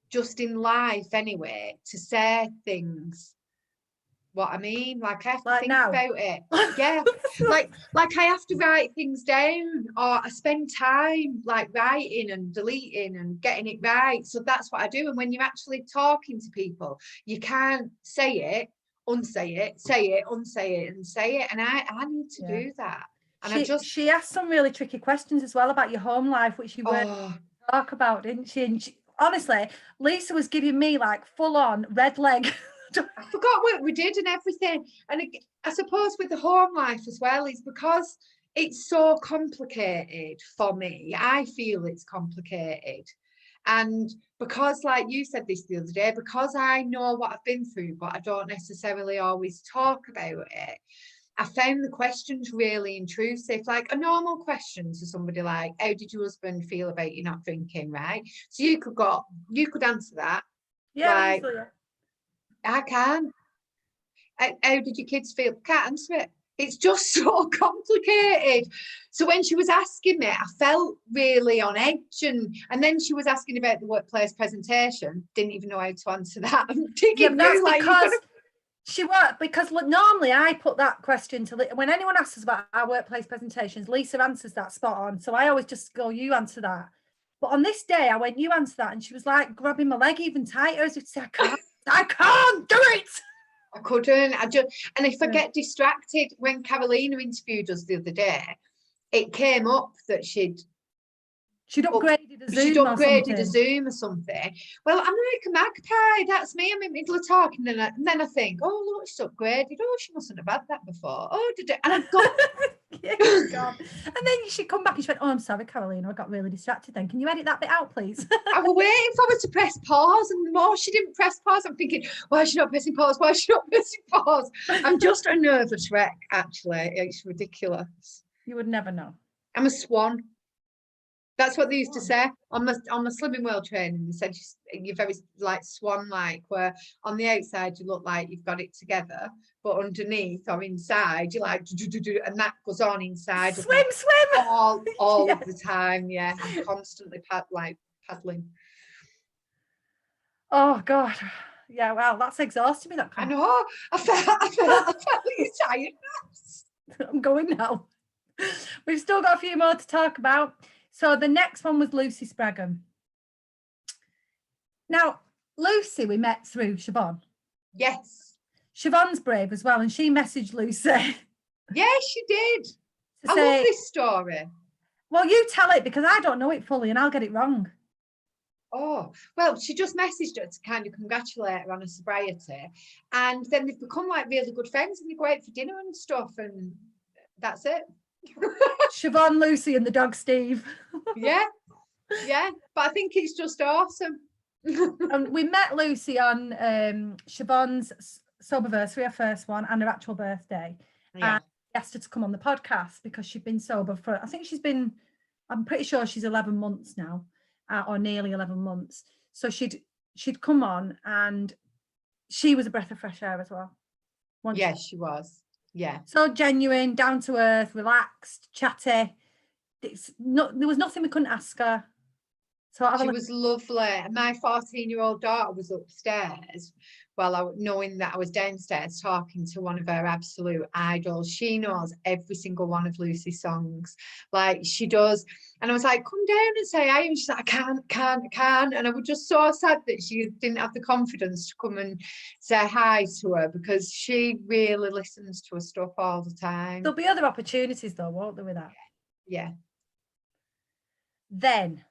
just in life anyway to say things. What I mean, like I have to think about it. Yeah, like I have to write things down, or I spend time like writing and deleting and getting it right. So that's what I do. And when you're actually talking to people, you can't say it, unsay it, say it, unsay it, and say it. And I need to do that. And she asked some really tricky questions as well about your home life, which you weren't talk about, didn't she? And honestly, Lisa was giving me like full on red leg. I forgot what we did and everything. And I suppose with the home life as well is because it's so complicated for me. I feel it's complicated. And because, like you said this the other day, because I know what I've been through, but I don't necessarily always talk about it, I found the questions really intrusive. Like a normal question to somebody like, how did your husband feel about you not drinking, right? So you could answer that. Yeah, Like, easily. Yeah. I can't. How did your kids feel? Can't answer it. It's just so complicated. So when she was asking me, I felt really on edge. And then she was asking about the workplace presentation. Didn't even know how to answer that. I'm digging that's you, like, because she was, because normally I put that question to, when anyone asks us about our workplace presentations, Lisa answers that spot on. So I always just go, you answer that. But on this day, I went, you answer that. And she was like grabbing my leg even tighter as if to say, I can't do it. I couldn't. And if I get distracted, when Carolina interviewed us the other day, it came up that she'd upgraded a Zoom or something. Well, I'm like a magpie. That's me. I'm in the middle of talking, and then I think, oh, look, she's upgraded. Oh, she mustn't have had that before. Oh, did it? And I've got. God. And then she come back and she went, oh, I'm sorry, Carolina, I got really distracted then. Can you edit that bit out, please? I was waiting for her to press pause, and the more she didn't press pause, I'm thinking, why is she not pressing pause? Why is she not pressing pause? I'm just a nervous wreck, actually. It's ridiculous. You would never know. I'm a swan. That's what they used to say on my Slimming World training. They said you're very like swan-like, where on the outside you look like you've got it together, but underneath or inside you're like, and that goes on inside. Swim all of the time. Yeah, I'm constantly paddling. Oh God, yeah. Well, that's exhausting me. I know. I felt tired. I'm going now. We've still got a few more to talk about. So the next one was Lucy Spragham. Now, Lucy, we met through Siobhan. Yes. Siobhan's brave as well, and she messaged Lucy. Yeah, she did. I love this story. Well, you tell it, because I don't know it fully and I'll get it wrong. Oh, well, she just messaged her to kind of congratulate her on her sobriety. And then they've become like really good friends, and they go out for dinner and stuff, and that's it. Siobhan, Lucy, and the dog Steve. Yeah, but I think it's just awesome. And we met Lucy on Siobhan's soberversary, her first one, and her actual birthday. Yeah. And we asked her to come on the podcast because she'd been sober for, I think I'm pretty sure she's 11 months now, or nearly 11 months. So she'd come on, and she was a breath of fresh air as well. Yes, she was. Yeah. So genuine, down to earth, relaxed, chatty. There was nothing we couldn't ask her. So she was lovely. My 14-year-old daughter was upstairs, knowing that I was downstairs talking to one of her absolute idols. She knows every single one of Lucy's songs, like she does. And I was like, come down and say hi. And she's like, I can't. And I was just so sad that she didn't have the confidence to come and say hi to her, because she really listens to her stuff all the time. There'll be other opportunities though, won't there, with that? Yeah. Then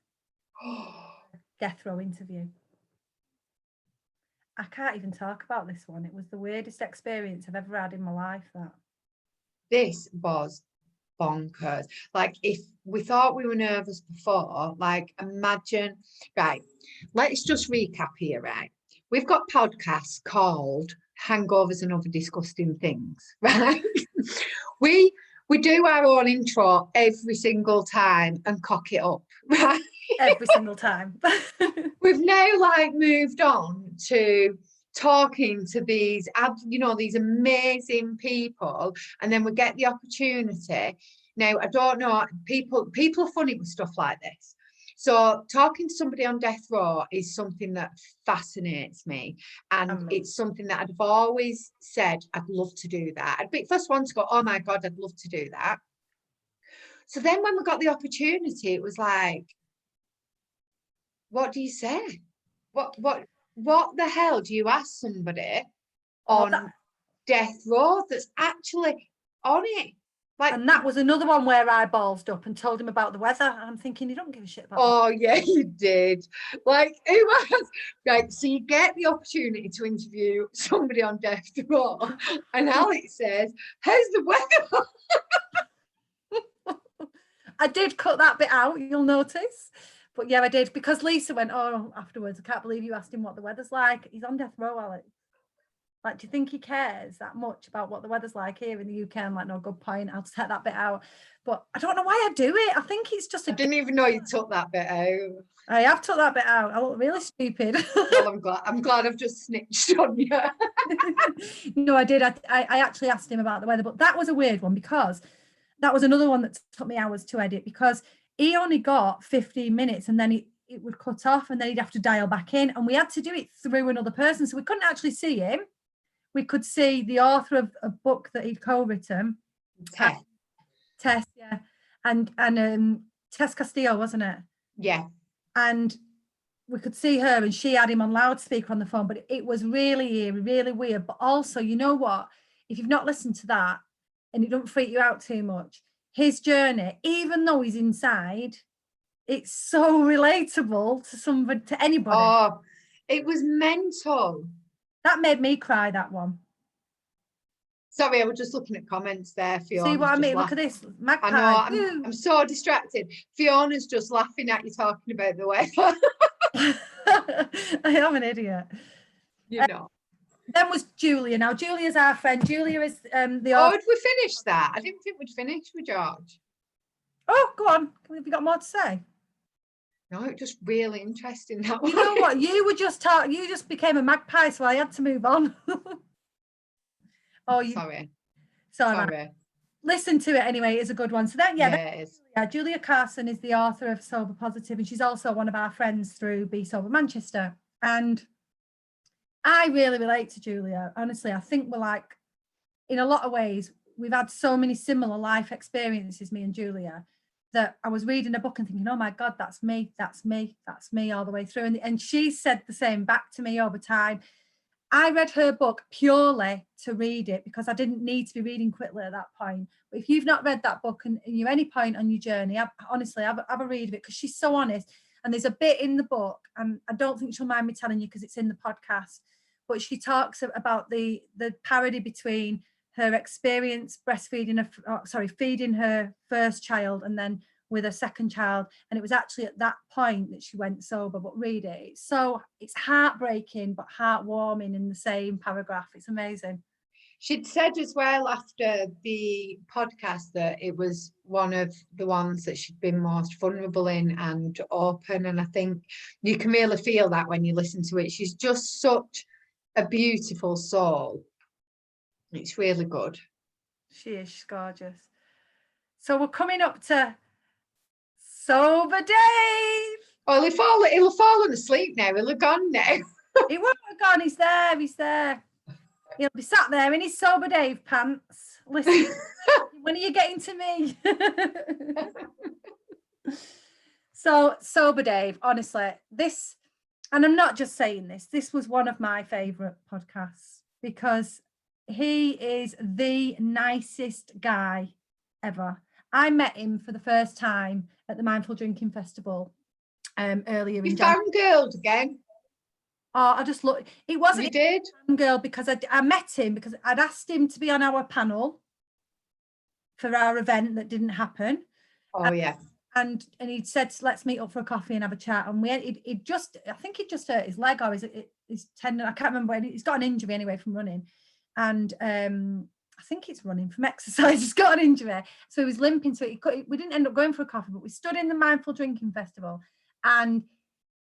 death row interview. I can't even talk about this one. It was the weirdest experience I've ever had in my life. This was bonkers. Like, if we thought we were nervous before, like, imagine, right, let's just recap here, right? We've got podcasts called Hangovers and Other Disgusting Things, right? we do our own intro every single time and cock it up, right? Every single time. We've now moved on to talking to these amazing people, and then we get the opportunity. Now, I don't know, people are funny with stuff like this. So talking to somebody on death row is something that fascinates me, and it's something that I've always said I'd love to do that. I'd be the first one to go, oh my God, I'd love to do that. So then when we got the opportunity, it was like, what do you say? What the hell do you ask somebody on death row that's actually on it? Like, and that was another one where I ballsed up and told him about the weather. And I'm thinking, you don't give a shit about that. Yeah, you did. Like, who was? Right, so you get the opportunity to interview somebody on death row, and Alex says, how's the weather? I did cut that bit out, you'll notice. But yeah, I did, because Lisa went, oh, afterwards, I can't believe you asked him what the weather's like. He's on death row, Alex. Like, do you think he cares that much about what the weather's like here in the UK? I'm like, no, good point. I'll take that bit out. But I don't know why I do it. I think it's just I didn't even know you took that bit out. I have took that bit out. I look really stupid. Well, I'm glad I've just snitched on you. No, I did. I actually asked him about the weather, but that was a weird one, because that was another one that took me hours to edit, because he only got 15 minutes and then it would cut off and then he'd have to dial back in, and we had to do it through another person. So we couldn't actually see him. We could see the author of a book that he'd co-written. Tess, yeah. And Tess Castillo, wasn't it? Yeah. And we could see her, and she had him on loudspeaker on the phone, but it was really eerie, really weird. But also, you know what? If you've not listened to that and it don't freak you out too much, his journey, even though he's inside, it's so relatable to somebody, to anybody. Oh, it was mental. That made me cry, that one. Sorry, I was just looking at comments there. Fiona's see what I mean? Look at this. Magpie. I know, I'm so distracted. Fiona's just laughing at you talking about the weather. I am an idiot. You know. Then was Julia. Now, Julia's our friend. Julia is the Oh, had we finished that? I didn't think we'd finished with George. Oh, go on. Have you got more to say? No, it was just really interesting. That you know what? You were just you just became a magpie, so I had to move on. Oh, sorry. Listen to it anyway. It's a good one. So then, it is. Julia Carson is the author of Sober Positive, and she's also one of our friends through Be Sober Manchester. And I really relate to Julia. Honestly, I think we're like, in a lot of ways, we've had so many similar life experiences, me and Julia, that I was reading a book and thinking, oh my God, that's me all the way through. And she said the same back to me over time. I read her book purely to read it, because I didn't need to be reading quickly at that point. But if you've not read that book and you're any point on your journey, honestly, have a read of it, because she's so honest. And there's a bit in the book, and I don't think she'll mind me telling you because it's in the podcast, but she talks about the parody between her experience breastfeeding, feeding her first child and then with her second child. And it was actually at that point that she went sober. But read it. It's heartbreaking, but heartwarming in the same paragraph. It's amazing. She'd said as well after the podcast that it was one of the ones that she'd been most vulnerable in and open. And I think you can really feel that when you listen to it. She's just such a beautiful soul. It's really good. She is. She's gorgeous. So we're coming up to Sober Dave. Oh, he'll have fallen asleep now. He'll have gone now. He won't have gone. He's there. He's there. He'll be sat there in his Sober Dave pants. Listen, when are you getting to me? So, Sober Dave, honestly, this, and I'm not just saying this was one of my favourite podcasts, because he is the nicest guy ever. I met him for the first time at the Mindful Drinking Festival earlier in January. You fangirled again? Oh, I just looked. It wasn't. You did? Girl, because I met him because I'd asked him to be on our panel for our event that didn't happen. Oh, yeah. And he'd said, let's meet up for a coffee and have a chat. And I think he just hurt his leg or his tendon. I can't remember. He's got an injury anyway from running. And I think it's running from exercise. He's got an injury. So he was limping. So we didn't end up going for a coffee, but we stood in the Mindful Drinking Festival, and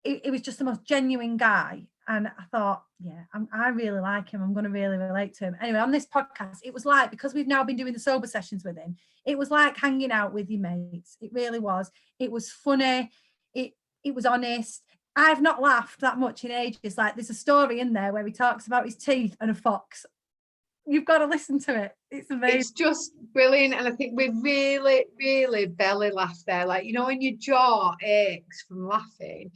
it was just the most genuine guy. And I thought, yeah, I really like him. I'm going to really relate to him. Anyway, on this podcast, it was like, because we've now been doing the sober sessions with him, it was like hanging out with your mates. It really was. It was funny. It was honest. I've not laughed that much in ages. Like, there's a story in there where he talks about his teeth and a fox. You've got to listen to it. It's amazing. It's just brilliant. And I think we really, really belly laughed there. Like, when your jaw aches from laughing.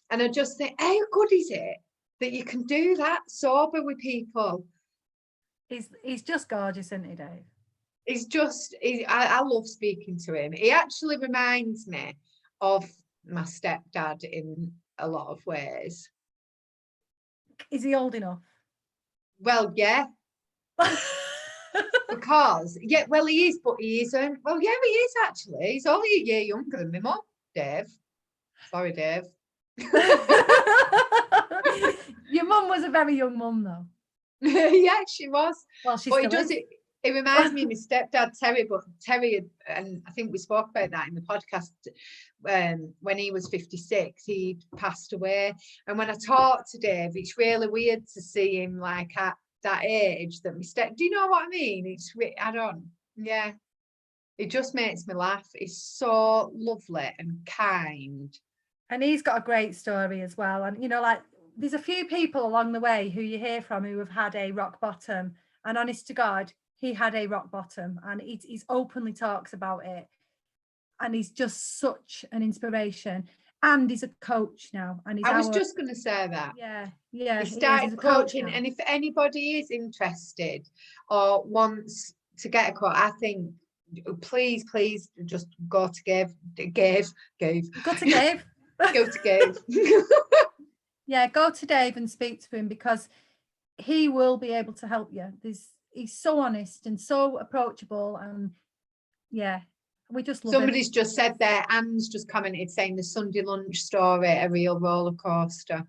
And I just think, how good is it that you can do that sober with people? He's just gorgeous, isn't he, Dave? I love speaking to him. He actually reminds me of my stepdad in a lot of ways. Is he old enough? Well, yeah. Because, yeah, well, he is, but he isn't. Well, yeah, he is actually. He's only a year younger than my mum, Dave. Sorry, Dave. Your mum was a very young mum, though. Yeah, she was. Well, she But still he does is. it. It reminds me of my stepdad, Terry, but Terry, and I think we spoke about that in the podcast, when he was 56, he passed away. And when I talk to Dave, it's really weird to see him like at that age that do you know what I mean? I don't, yeah. It just makes me laugh. He's so lovely and kind. And he's got a great story as well. And, you know, like, there's a few people along the way who you hear from who have had a rock bottom. And honest to God, he had a rock bottom, and he's openly talks about it. And he's just such an inspiration. And he's a coach now. And I was just going to say that. Yeah. He started coaching. And if anybody is interested or wants to get a coach, I think, please just go to Gabe. Go to Gabe. Go to Gabe. Yeah, go to Dave and speak to him, because he will be able to help you. He's so honest and so approachable, and yeah, we just love Somebody's him. just said there, Anne's just commented saying the Sunday lunch story, a real roller coaster.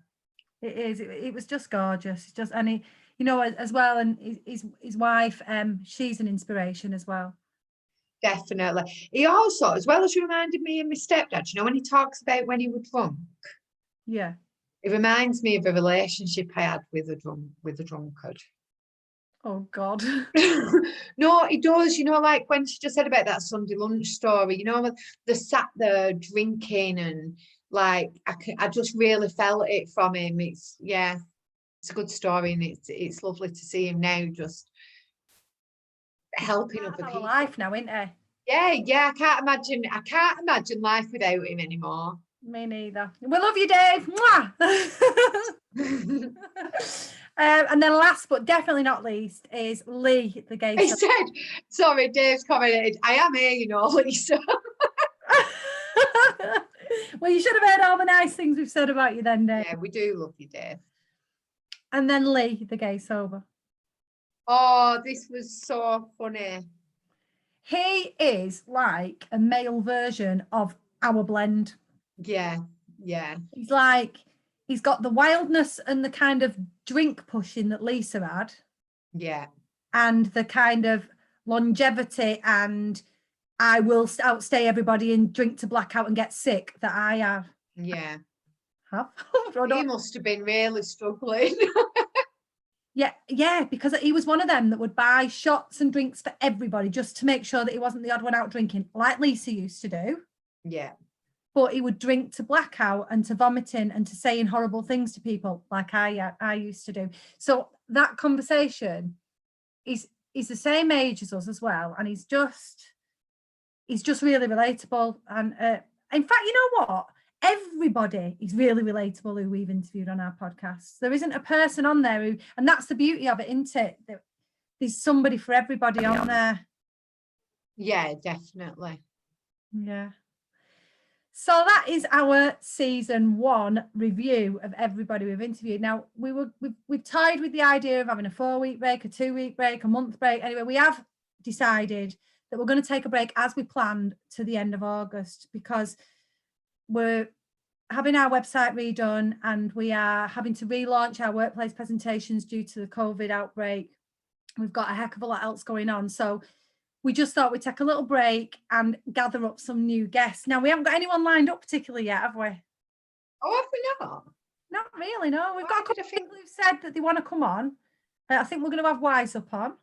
It is. It was just gorgeous. It's just, and he, you know, as well, and his wife, she's an inspiration as well. Definitely. He also, as well as reminded me of my stepdad, you know, when he talks about when he was drunk. Yeah. It reminds me of a relationship I had with a drunkard. Oh God. No, it does. You know, like when she just said about that Sunday lunch story, you know, they sat there drinking, and like I just really felt it from him. It's a good story, and it's lovely to see him now just helping other people. Life now, isn't it? Yeah. I can't imagine life without him anymore. Me neither. We love you, Dave. And then last but definitely not least is Lee, the gay. He said, sorry, Dave's commented, I am here, you know, Lisa. Well, you should have heard all the nice things we've said about you then, Dave. Yeah, we do love you, Dave. And then Lee, the gay sober. Oh, this was so funny. He is like a male version of our blend. Yeah. He's got the wildness and the kind of drink pushing that Lisa had. Yeah. And the kind of longevity and I will outstay everybody and drink to blackout and get sick that I have. Yeah. He must have been really struggling. Yeah, because he was one of them that would buy shots and drinks for everybody just to make sure that he wasn't the odd one out drinking, like Lisa used to do. Yeah. But he would drink to blackout and to vomiting and to saying horrible things to people, like I used to do. So that conversation is the same age as us as well, and he's just really relatable. And in fact, you know what? Everybody is really relatable who we've interviewed on our podcast. There isn't a person on there who, and that's the beauty of it, isn't it? There's somebody for everybody on there. Yeah, definitely. Yeah. So that is our season 1 review of everybody we've interviewed. Now we've tied with the idea of having a 4-week break, a 2-week break, a month break. Anyway, we have decided that we're going to take a break as we planned to the end of August, because we're having our website redone and we are having to relaunch our workplace presentations due to the COVID outbreak. We've got a heck of a lot else going on. So we just thought we'd take a little break and gather up some new guests. Now, we haven't got anyone lined up particularly yet, have we? Oh, have we not? Not really, no. We've got a couple of people who've said that they want to come on. I think we're going to have Wise up on.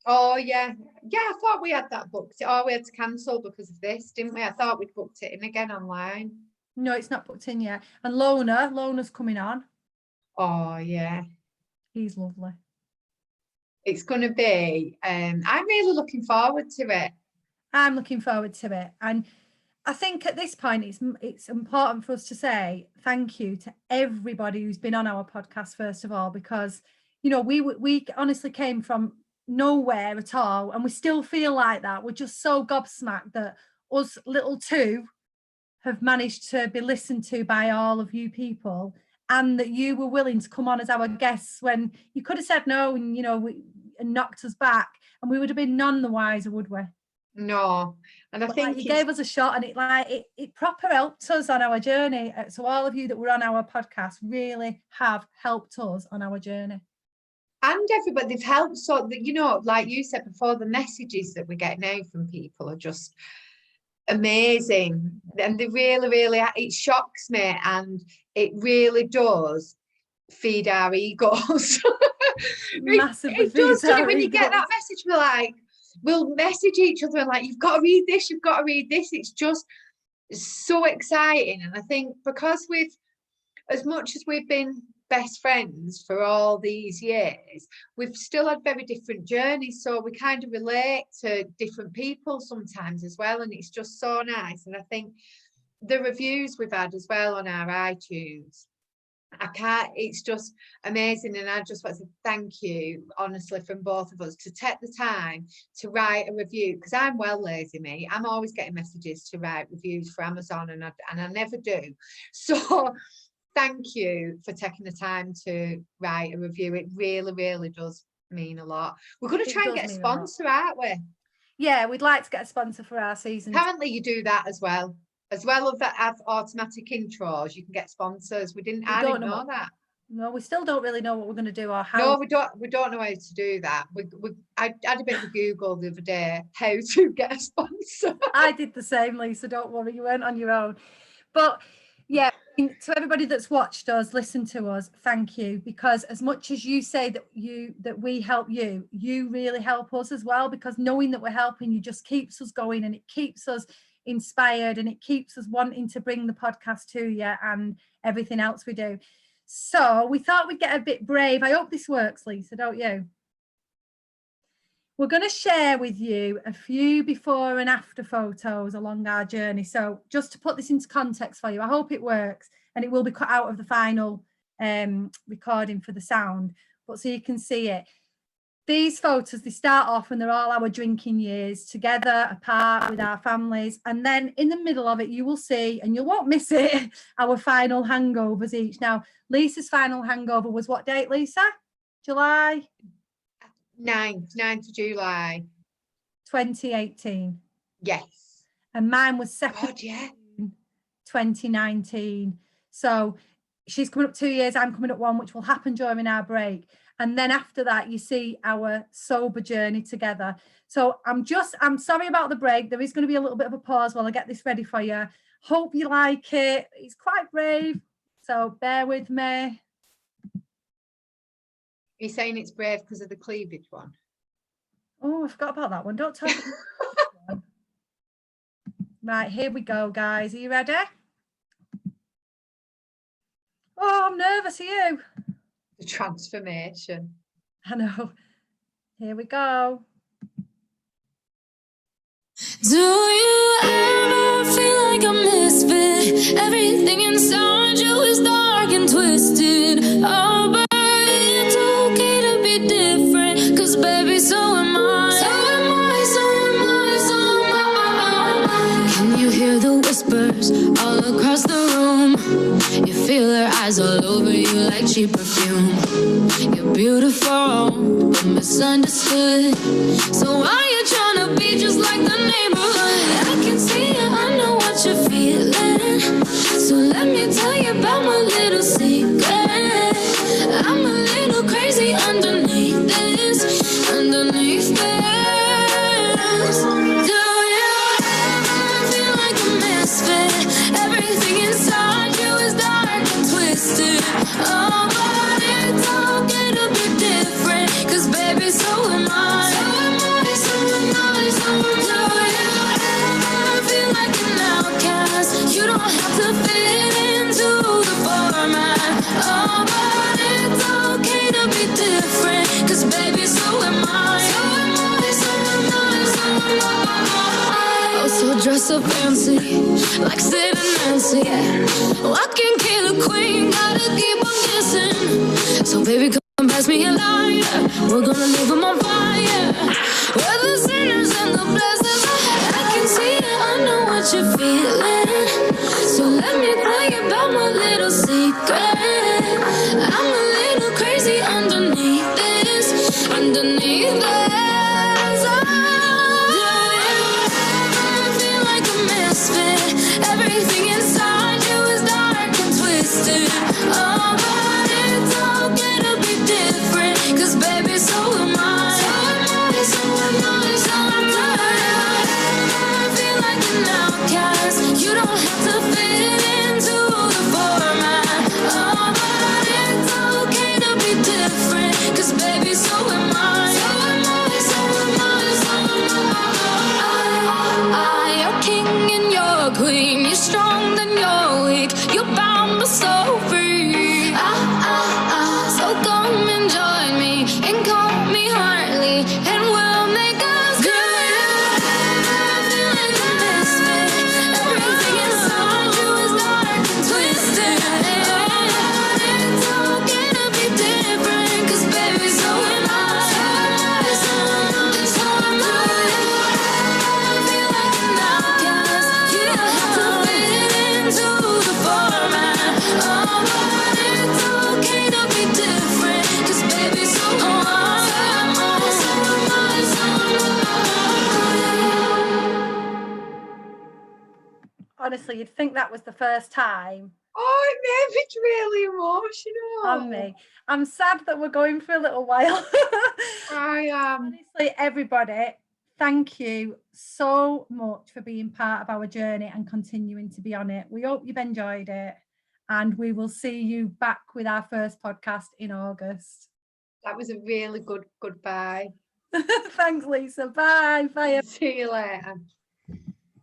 Oh, yeah. Yeah, I thought we had that booked. Oh, we had to cancel because of this, didn't we? I thought we'd booked it in again online. No, it's not booked in yet. And Lona's coming on. Oh, yeah. He's lovely. It's going to be, I'm really looking forward to it. I'm looking forward to it. And I think at this point, it's important for us to say thank you to everybody who's been on our podcast, first of all, because, you know, we honestly came from nowhere at all. And we still feel like that. We're just so gobsmacked that us little two have managed to be listened to by all of you people, and that you were willing to come on as our guests when you could have said no and, you know, and knocked us back. and we would have been none the wiser, would we? No. And I But, think like, you gave us a shot, and it proper helped us on our journey. So all of you that were on our podcast really have helped us on our journey. And everybody, they've helped, so that, you know, like you said before, the messages that we get now from people are just amazing, and they really, really, it shocks me, and it really does feed our egos. Massively it does, feeds our when you egos. get that message, we're like, we'll message each other and like, you've got to read this, you've got to read this. It's just so exciting. And I think because as much as we've been best friends for all these years, we've still had very different journeys, so we kind of relate to different people sometimes as well, and it's just so nice. And I think the reviews we've had as well on our iTunes, it's just amazing. And I just want to thank you honestly from both of us to take the time to write a review, because I'm well lazy, me. I'm always getting messages to write reviews for Amazon, and I never do. So thank you for taking the time to write a review. It really, really does mean a lot. We're going to try and get a sponsor, aren't we? Yeah, we'd like to get a sponsor for our season. Apparently you do that as well as that have automatic intros. You can get sponsors. I didn't know that. No, we still don't really know what we're going to do or how. No, we don't know how to do that. I had a bit of a Google the other day how to get a sponsor. I did the same, Lisa, don't worry, you weren't on your own. But yeah, to everybody that's watched us, listened to us, thank you, because as much as you say that we help you, you really help us as well, because knowing that we're helping you just keeps us going, and it keeps us inspired, and it keeps us wanting to bring the podcast to you and everything else we do. So we thought we'd get a bit brave. I hope this works, Lisa, don't you? We're going to share with you a few before and after photos along our journey. So just to put this into context for you, I hope it works, and it will be cut out of the final recording for the sound, but so you can see it. These photos, they start off and they're all our drinking years together, apart with our families. And then in the middle of it, you will see, and you won't miss it, our final hangovers each. Now, Lisa's final hangover was what date, Lisa? July? 9th of July. 2018. Yes. And mine was 2nd June 2019. So she's coming up 2 years, I'm coming up 1, which will happen during our break. And then after that, you see our sober journey together. So I'm sorry about the break. There is going to be a little bit of a pause while I get this ready for you. Hope you like it. It's quite brave, so bear with me. You're saying it's brave because of the cleavage one? Oh, I forgot about that one. Don't talk about that one. Right, here we go, guys. Are you ready? Oh, I'm nervous. Are you? The transformation. I know. Here we go. Do you ever feel like a misfit? Everything inside you is dark and twisted. Oh, but it's okay to be different, 'cause baby, so am I. So am I, so am I, so am I. Can you hear the whispers all across the room? You feel her eyes all over you like cheap perfume. You're beautiful, but misunderstood. So why you trying to be just like the neighborhood? I can see it, I know what you're feeling. So let me tell you about my little secret. I'm a little crazy underneath this, underneath this. Do you ever feel like a misfit? Everything inside you is dark and twisted. Oh, but it's okay to be different, 'cause baby, so am I. So am I, so am I, so am I. Do you ever feel like an outcast? You don't have to fit into the format. Oh, but it's okay to be different, 'cause baby, so am I. So am I, so am I, so am I. Oh, so dress so fancy, like Sid and Nancy, yeah. Oh, I can kill a queen, gotta keep on kissing. So baby, come pass me a lighter, we're gonna leave them on fire. We're the sinners and the blessings. I can see it, I know what you're feeling. So let me tell you about my little secret. I'm a little crazy underneath this, underneath this. honestly, you'd think that was the first time. Oh, it made me really emotional. On me. I'm sad that we're going for a little while. I Honestly, everybody, thank you so much for being part of our journey and continuing to be on it. We hope you've enjoyed it, and we will see you back with our first podcast in August. that was a really good goodbye. Thanks, Lisa. Bye. Bye. See you later.